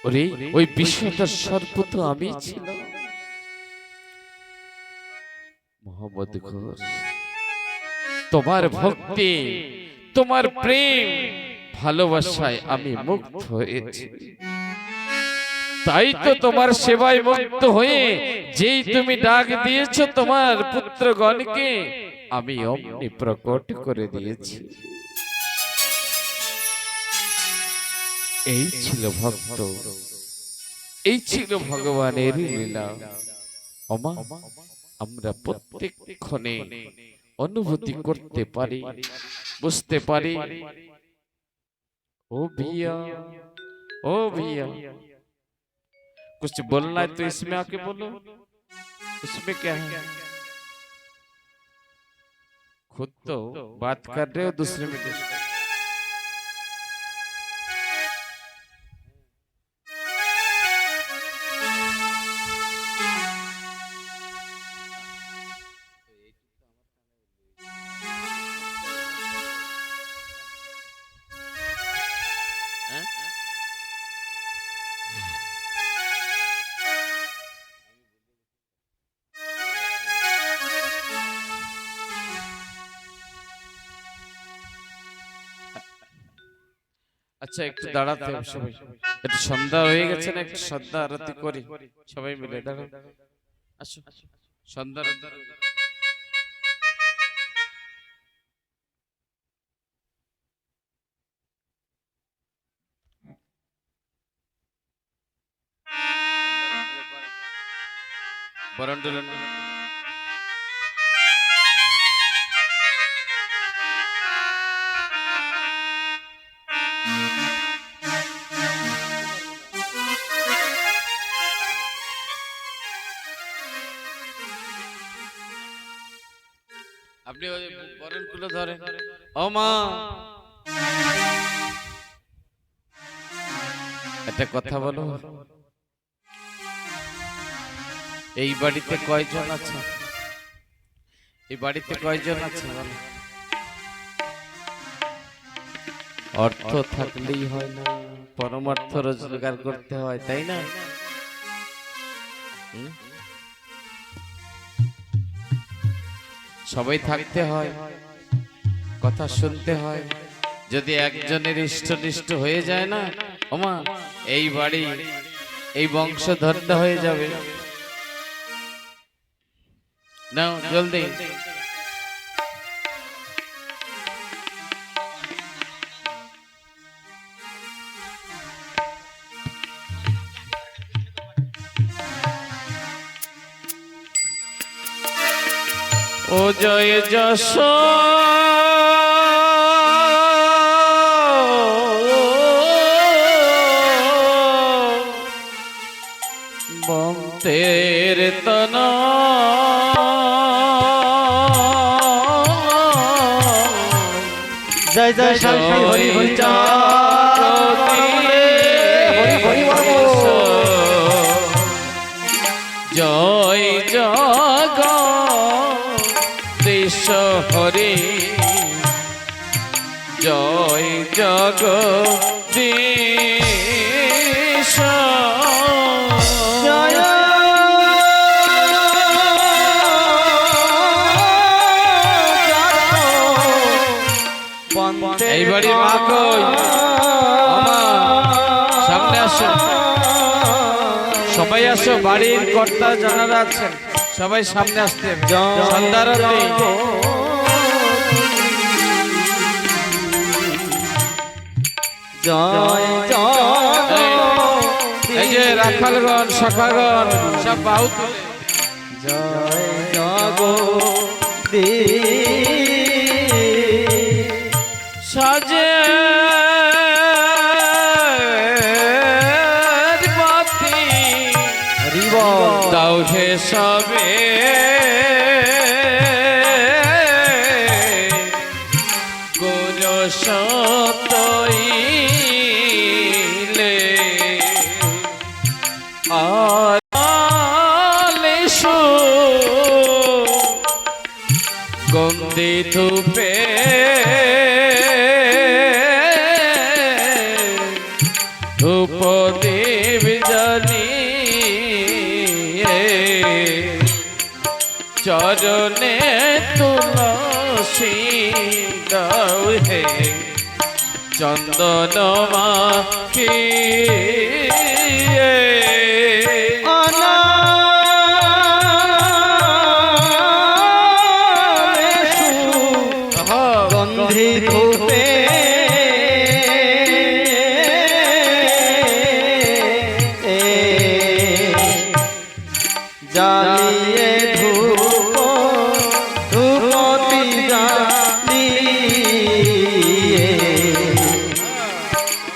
ওরে ওই বিষধর সর্প তো আমি ছিলাম। মোহাম্মদ ঘোষ, তোমার ভক্তি, তোমার প্রেম ভালোবাসায় আমি মুগ্ধ হয়েছি। তাই তো তোমার সেবায় মুগ্ধ হয়ে যেই তুমি ডাক দিয়েছো তোমার পুত্রগণকে, আমি অমনি প্রকট করে দিয়েছি। এই ছিল ভক্ত, এই ছিল ভগবানের লীলা। ওমা, আমরা প্রত্যেক ক্ষণে অনুভূতি করতে পারি, বুঝতে পারি। ओ भैया, ओ भैया, कुछ बोलना है तो इसमें आके बोलो। उसमें क्या है? खुद तो बात कर रहे हो, दूसरे में আচ্ছা, একটু দাঁড়াতে হবে সবাই। একটু সন্ধ্যা হয়ে গেছে না, একটু সন্ধ্যা আরতি করি সবাই মিলে। দাঁড়াও, আসো, সন্ধ্যা আরতি। বরণ আপনি ওই বরণ গুলো ধরেন। ও মা, একটা কথা বলো, এই বাড়িতে কয়জন আছে? এই বাড়িতে কয়জন আছে বলো? অর্থ থাকলেই হয় না, পরমার্থ রোজগার করতে হয়, তাই না? হুম? সবাই থাকতে হয়, কথা শুনতে হয়। যদি একজনের ইষ্টনিষ্ট হয়ে যায় না, ওমা এই বাড়ি এই বংশ ধন্য হয়ে যাবে। নাও জলদি। ও জয় যশ বন্তের তন জয় জয় শান্তি হরি হরি জয় জগদীশ হরি, জয় জগদীশ, জয় এই বাড়ির মা কই? আমা, সামনে আসো, সবাই আসো, বাড়ির কর্তা যারা আছেন সবাই সামনে আসতে। সন্ধ্যারতি জয় জয় এই যে রাখালগণ শাখাগণ সব বাহু তুলে জয় জগদীশ সাজে বাতি দাও হে সবে, গুরু সতইলে আলেশু গন্ধি ধূপে ধূপ দেব জ্বালিয়ে চরণে তুলসী দাও হে চন্দন মাখিয়ে গন্ধি ধূপে জ্বালিয়ে ধূপ ধূপতি জ্বালিয়ে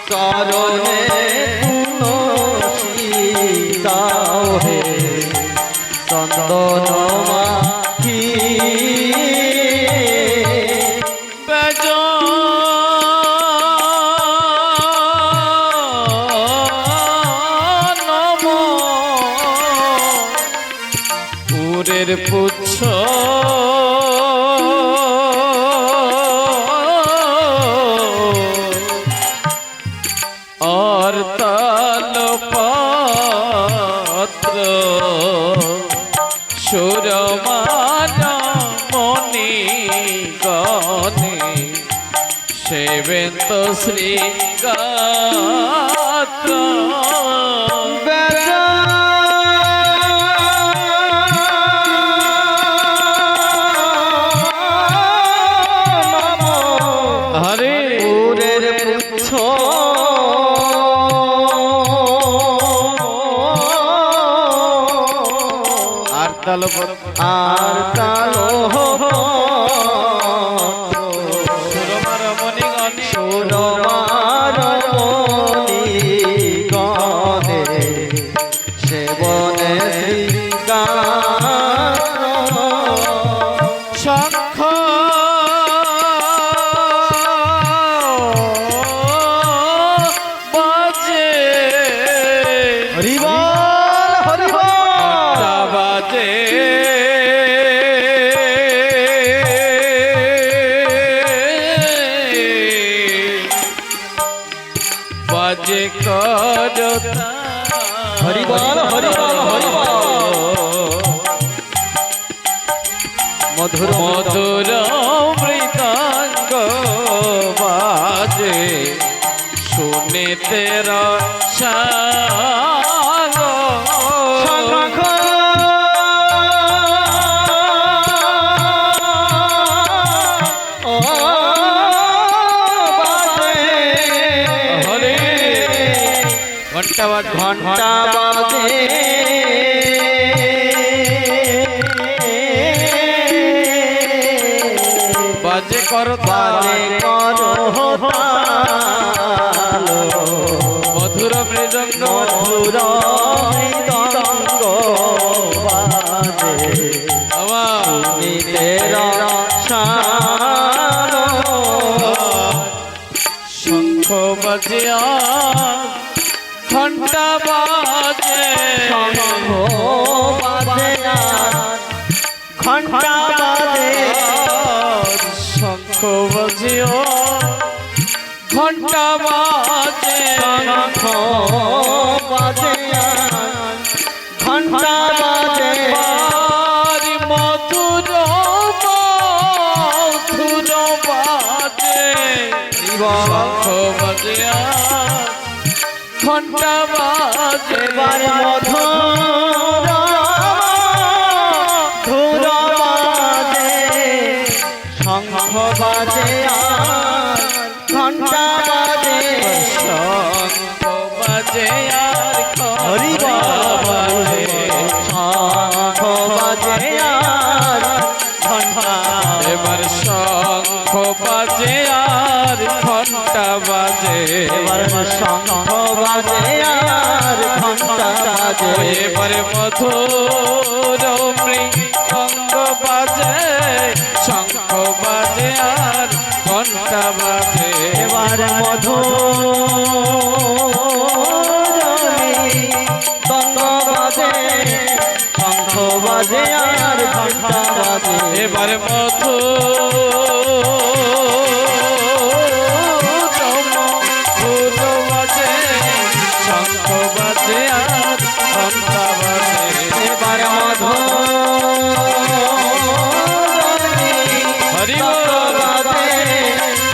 চরণে তুলসী দাও হে চন্দন পুচ্ছ আর তাল পাত্র সুরমালা মণি গণে সেবেন্ত শ্রী গাত্র আর তালো সুরমার মণি গণে সুরমার মণি গণে সেবনে শঙ্খ বাজে হরিবল বাজে বাজে করতা হরি বল হরি বল হরি বল মধুর মধুর মৃদঙ্গ বাজে শুনে তেরা শাগ শঙ্খ হরে ঘন্টা বাজে ঘন্টা বাজে বাজে করতা মধুর মৃদঙ্গ মধুর মৃদঙ্গ বাজে আমার তেরা শান শঙ্খ বাজে ঘন্টা বাজে শঙ্খ বাজে ঘন্টা বাজে শঙ্খ বাজে ঘন্টা বাজে শঙ্খ বাজে ঘন্টা বাজে বাড়ি মধুর মধুর বাজে শঙ্খ বাজে ঘন্টা বাজে এবার মধুর ধুর বাজে শঙ্খ বাজে ঘন্টা বাজে শঙ্খ বাজে আর হরি ঘন্টা বাজে শঙ্খ বাজে ঘন্টা এবার শঙ্খ বাজে আর ঘন্টা বাজে এবার শঙ্খ বাজে ঘন্টা বাজে এবার মধুর মৃদঙ্গ বাজে শঙ্খ বাজে আর ঘন্টা বাজে এবার দঙ্গ বাজে শঙ্খ বাজে আর ঘন্টা বাজে এবার মধুর বাজে শঙ্খ বাজে আর ঘন্টা বাজে এবার হরি বাজে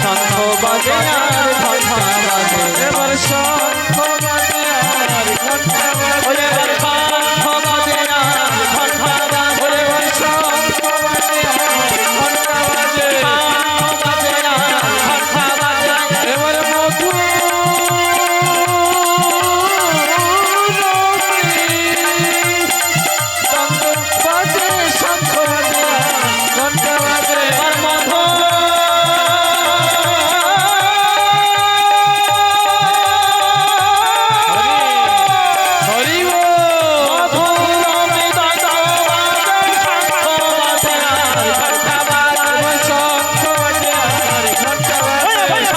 শঙ্খ বাজে আর ঘন্টা বাজে এবার শঙ্খ বাজে আর ঘন্টা বাজে এবার শঙ্খ বাজে আর ঘন্টা বাজে এবার শঙ্খ বাজে আর ঘন্টা বাজে বাজে আর ঘন্টা বাজে এবার মধুর বাজে শঙ্খ বাজে ঘন্টা বাজে এবার হরি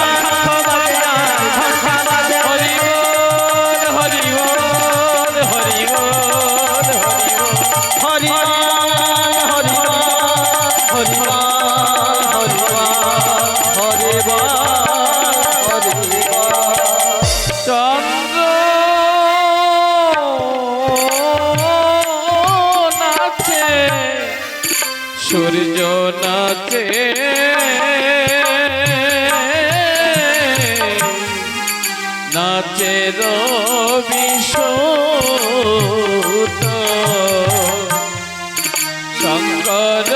শঙ্খ বাজে আর ঘন্টা বাজে হরি বল হরি বল হরি বল চন্দ্র নাচে সূর্য নাচে নাচে রবি সুত শঙ্কর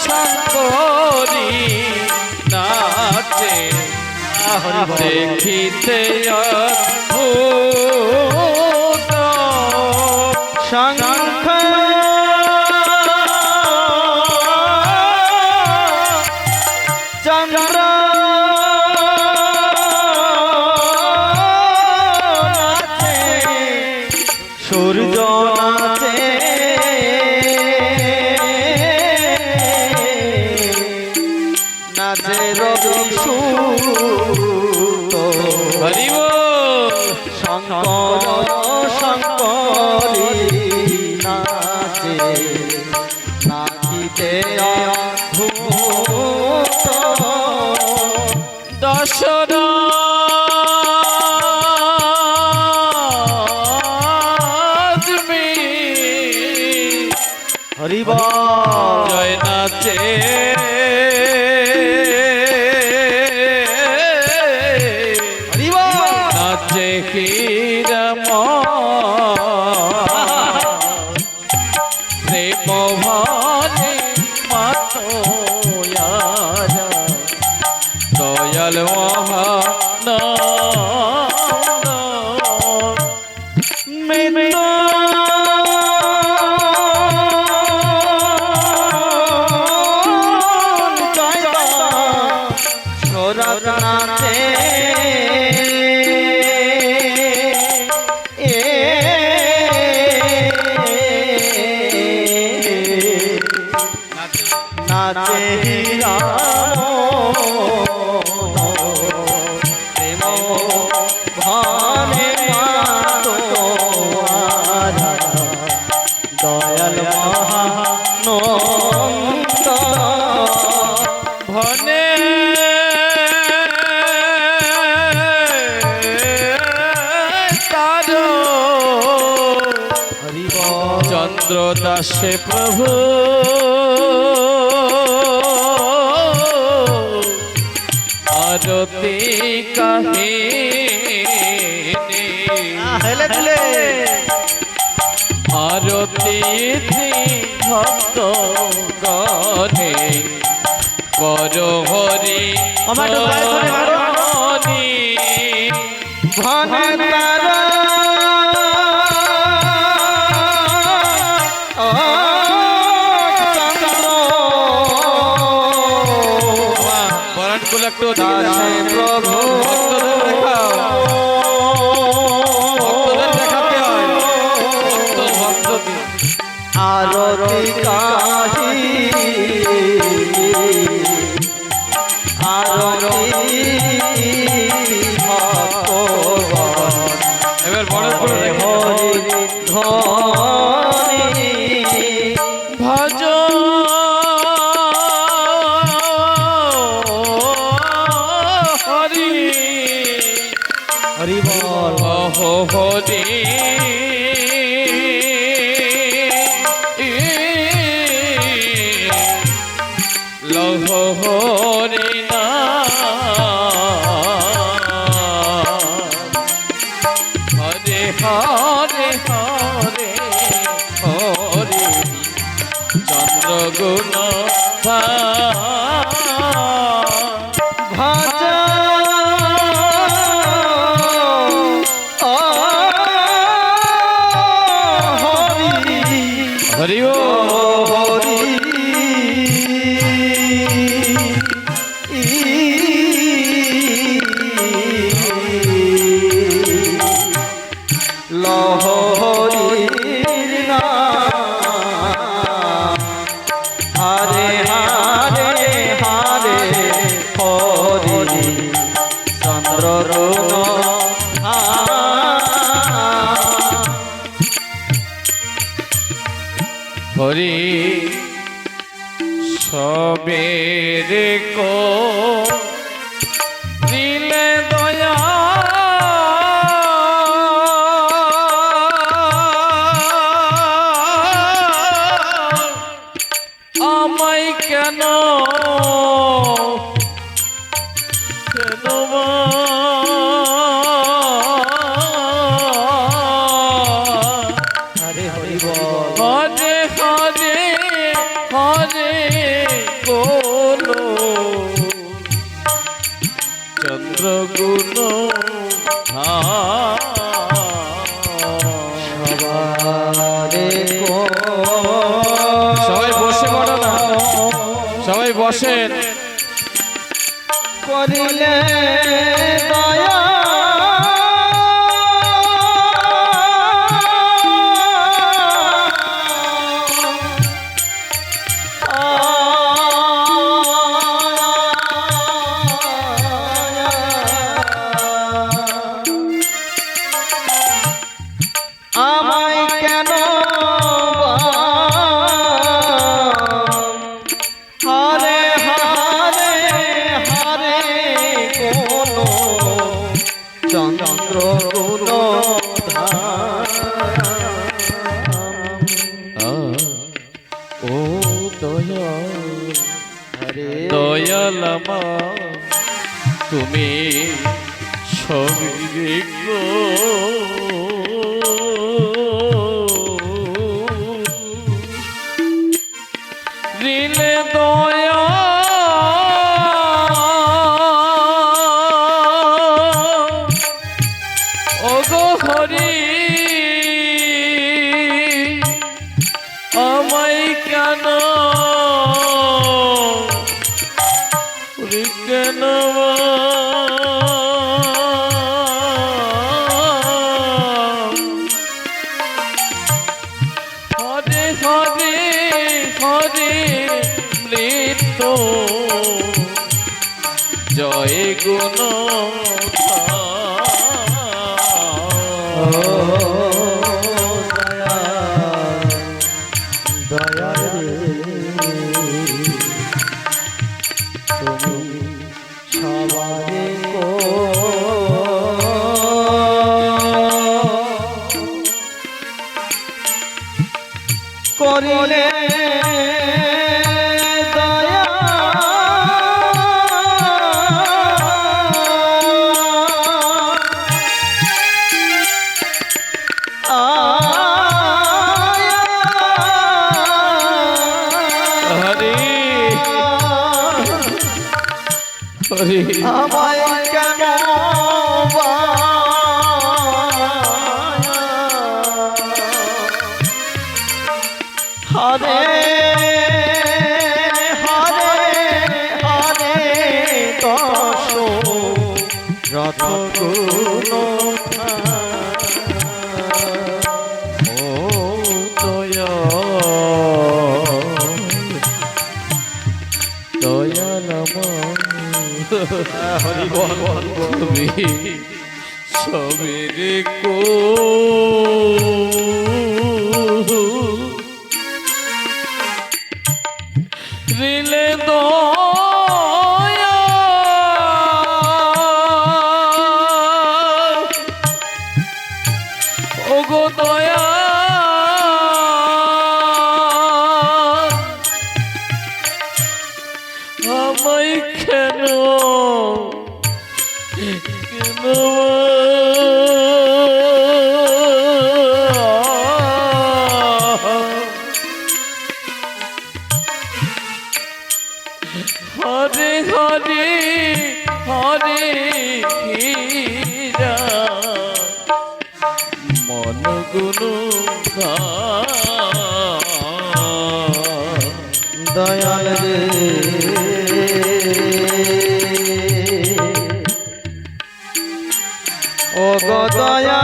শঙ্করী নাচে দেখিতে অদ্ভুত শঙ্খ চন্দ্র নাচে সূর্য নাচে নাচে রবি সুত হরি বল শঙ্কর শঙ্করী নাচে নাচিতে অদ্ভুত দশরা দয়াল দয়াল মহানন্দ ভনে তার চন্দ্র দাসে প্রভু আরতি কাহিনী হেলে দিলে আরতি ভক্ত গণে কর হরি আমার একটু গায়ে ধরে মারো। হরি ভনে তারা বরণকুল একটু দাসে প্রভু ভক্তদের দেখাও ভক্তদের দেখাতে হয় ভক্তদের আরতি কাহি আরতি ভক্তগণ এবার বরণকুল হরি ধ্বনি ভজ হরি হরি বল হরি লহ হরি না হরে হরে হরে হরে চন্দ্রগুণ ভজ হরি ও হরি লহরির নাম হরে হরে হরে হরি চন্দ্ররুণ হরি সবের কো দিলে দয়া আমায় কেন কেন হরে হরি বল হরে হরে হরে বলো চন্দ্রগুণ সবারে সবাই বসে পড়ো না সবাই বসেন করিলে দয়া আমায় কেন হরে হরে হরে কোন চন্দ্র ও দয়া হরে দয়ালামা তুমি সবই গো রিলে দয়া গুণ দয়া রে তুমি সবারে করিলে দয়া হরি হরি আমায় কেন হরে হরে হরে দশ রথ গুণ ও দয়া দয়ালম হরি বল তুমি সবেরে কো রিলে দয়া ওগো দয়া আমায় কেন কেন হরে হরে হরে হীরা মন গুণ দয়াল রে ও গো দয়া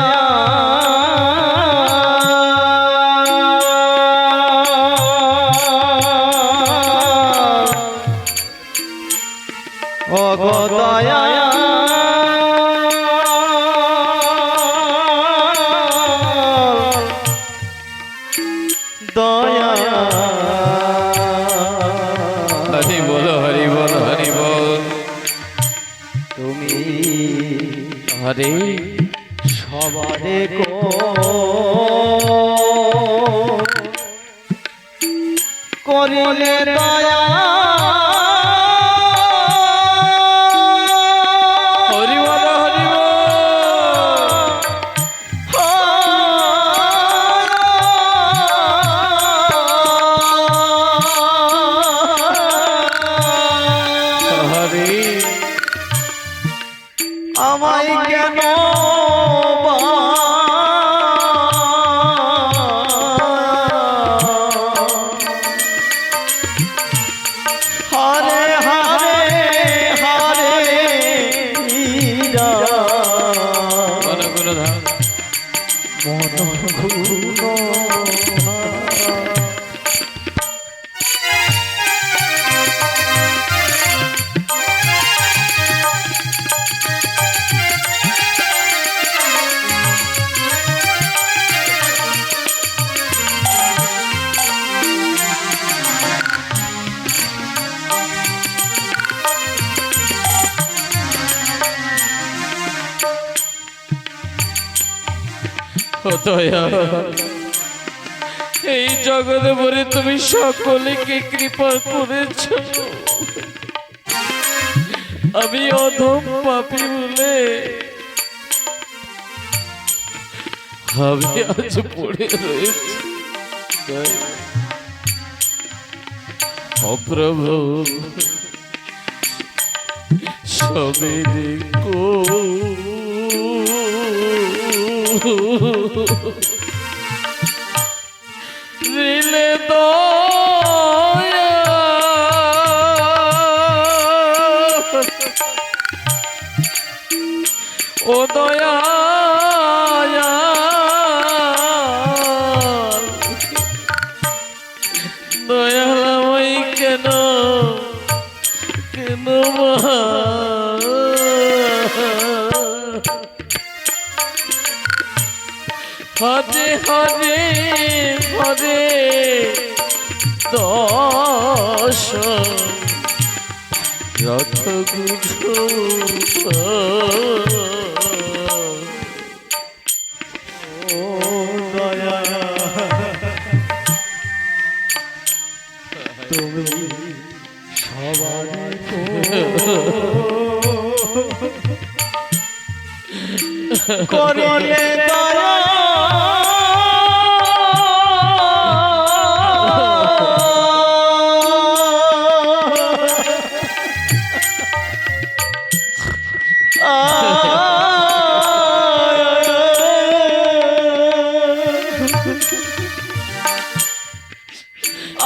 ও গো দয়া দয়া হরি বল হরি বল হরি বল তুমি হরে সবারে করিলে দয়া হরি বল হরি বল হরে আমায় কেন হরে হরে হরে হীরা মন গুণ ধাম মন গুণ দয়া এই জগতে ভরে তুমি সকলকে কৃপা করেছ আমি অধম পাপী বলে আমি আজ পড়ে রয়েছি ও প্রভু সবেরে কো রিলে দয়া ও দয়া দয়ালময় কেন কেন হরে হরে হরে দশ রথ গুরু ও দয়া তুমি সবার করিলে দয়া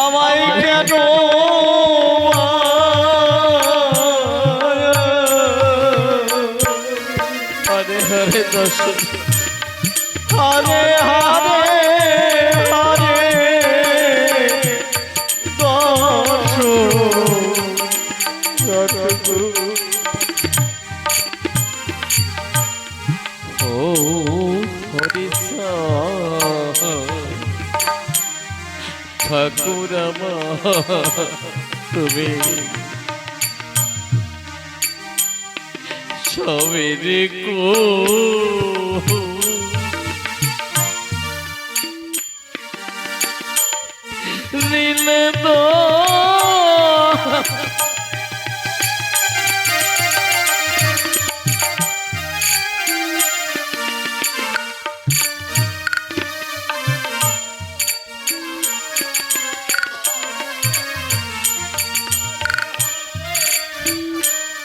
আমায় কেন হরে হরে দর্শন হরে হরে হরে দশ ও হরি ঠাকুর তুমি সবের কো রিলে দো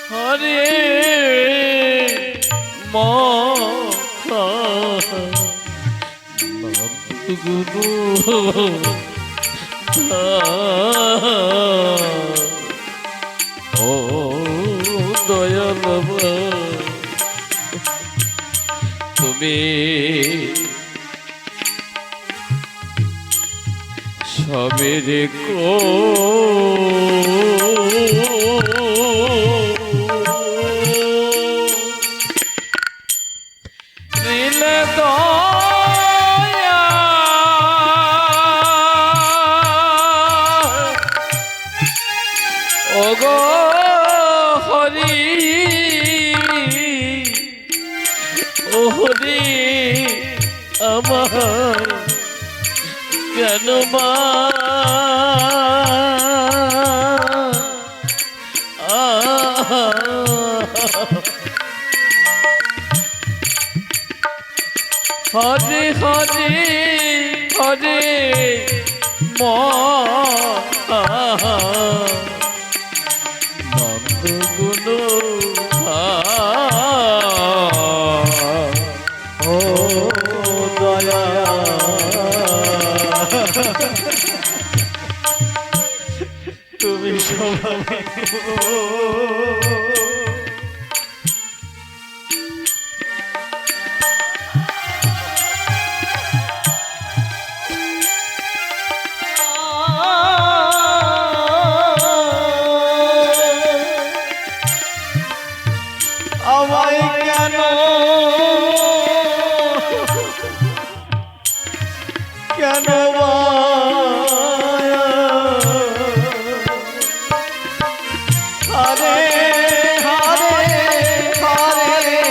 হরে গুরু ও দয়াল তুমি সবের কো রিলে দয়া ওগো হরি ও হরি আমার কেন মা হরে হরে হরে নন্দ গুণ ও দয়া তুমি সবার আমায় কেন কেন হরে হরে হরে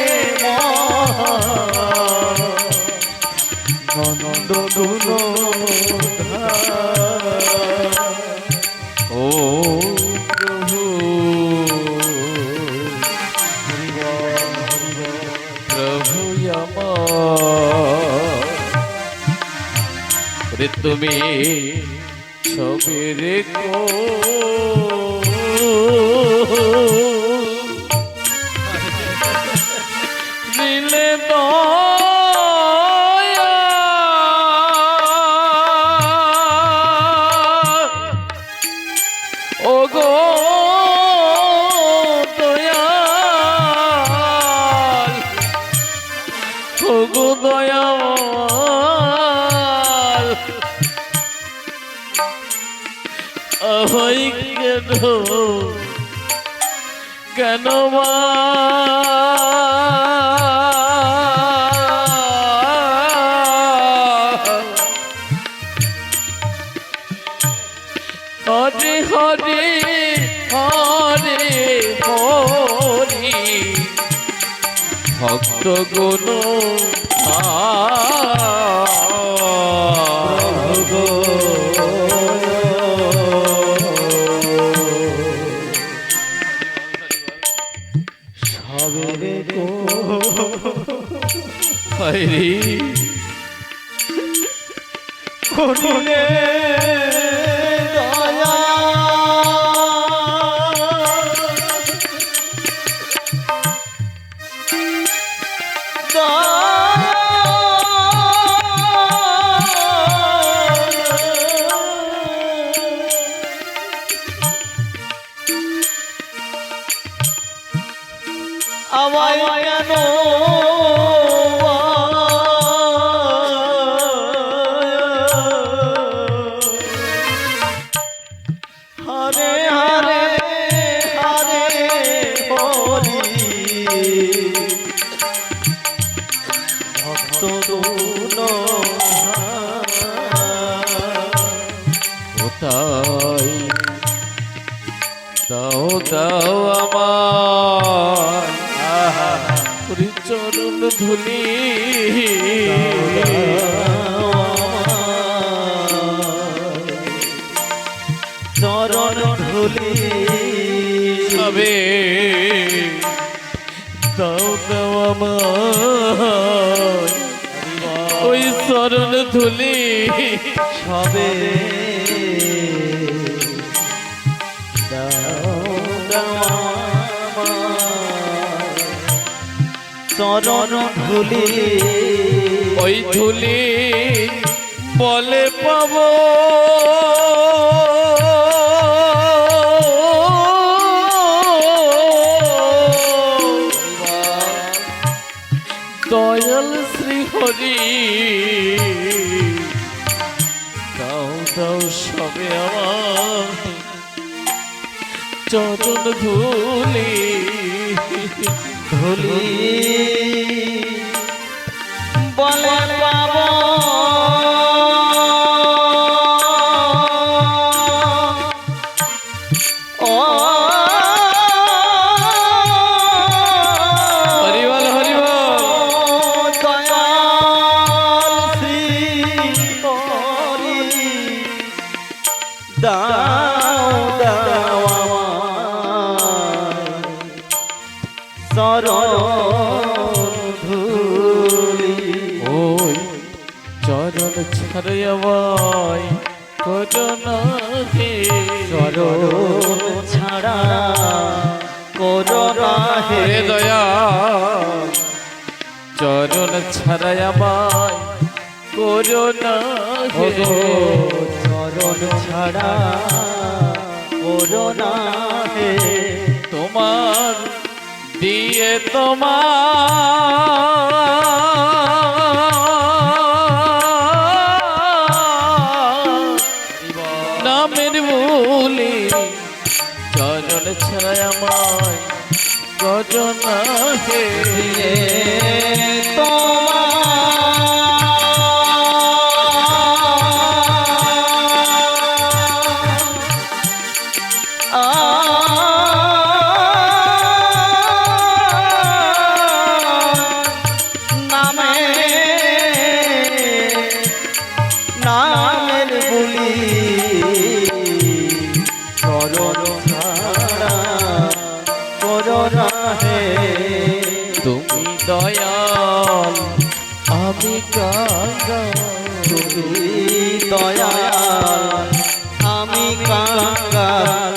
নন্দ গুণ ও প্রভু প্রভু আমার তুমি সবের কো রিলে দয়া ওগো দয়াল ওগো দয়াল আমায় কেন কেন মা ভক্ত গুণ সবেরে গো হরি করুণে দয়া আমায় কেন হরে হরে হরে হরি ভক্ত তাই দাও দাও আমার চরণ ধুলি চরণ ধুলি সবে দাও দাও আমার ওই চরণ ধুলি সবে চরণ ধুলি ওই ধুলি বলে পাবো দয়াল শ্রী হরি দাও দাও সবে আমার চরণ ধুলি ধুলি বলে পাবো ও হরিবল হরিবল দয়াল শ্রী হরি দাও দাও চরণ ধুলি ওই চরণ ছাড়ে আমায় করোনা হে চরণ ছাড়া করোনা হে হে দয়া চরণ ছাড়া আমায় করোনা হে চরণ ছাড়া করোনা হে তোমার দিয়ে তোমার নামের বলি চরণ ছাড়া আমায় করোনা হে নামের বলি চরণ ছাড়া করোনা হে তুমি দয়াল আমি কাঙ্গাল তুমি দয়াল আমি কাঙ্গাল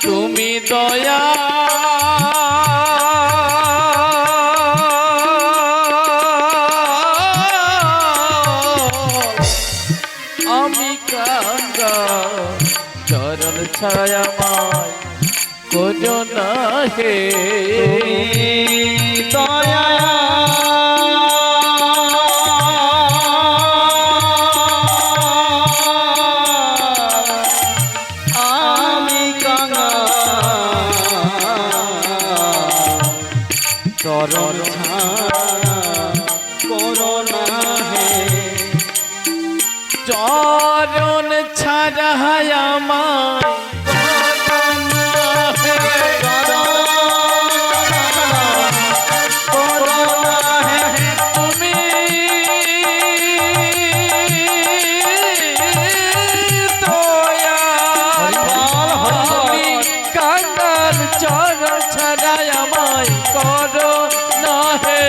তুমি দয়া আমি কাঙ্গাল চরণ ছায়া মায় করোনা হে দয়া আমি কাঙ্গাল চরণ ছাড়া করোনা হে চরণ ছাড়া আমায় করোনা হে है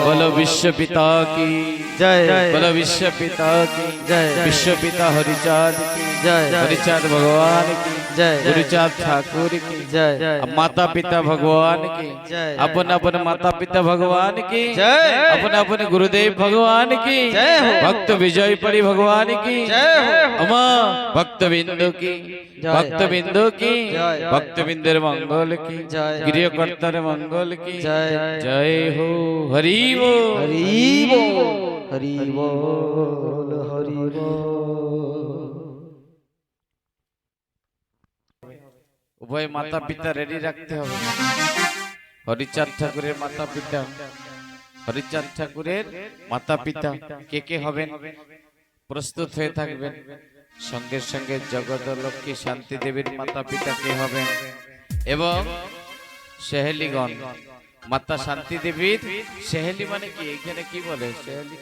बोलो विश्व पिता की जय बोलो विश्व पिता की जय विश्व पिता हरिचाँद की जय हरिचाँद भगवान की जय गुरुचाँद ठाकुर की जय अब माता पिता भगवान की जय अपन अपन माता पिता भगवान की जय अपन अपन गुरुदेव भगवान की जय हो। भक्त विजय परी भगवान की जय हो। अमा भक्त बिंदु की जय। भक्त बिंदु की जय। भक्त बिंदुर मंगल की जय। गृहकर्तर मंगल की जय। जय हो हरि बोल हरि बोल हरि बोल हरि बोल। উভয় মাতা পিতা রেডি রাখতে হবে। হরিচাঁদ ঠাকুরের মাতা পিতা হরিচাঁদ ঠাকুরের মাতা পিতা কে কে হবেন প্রস্তুত হয়ে থাকবেন। সঙ্গে সঙ্গে জগদলক্ষ্মী শান্তি দেবীর মাতা পিতা কে হবেন এবং সেহেলিগণ মাতা শান্তি দেবীর সেহেলি মানে কি এখানে কি বলে সেহেলি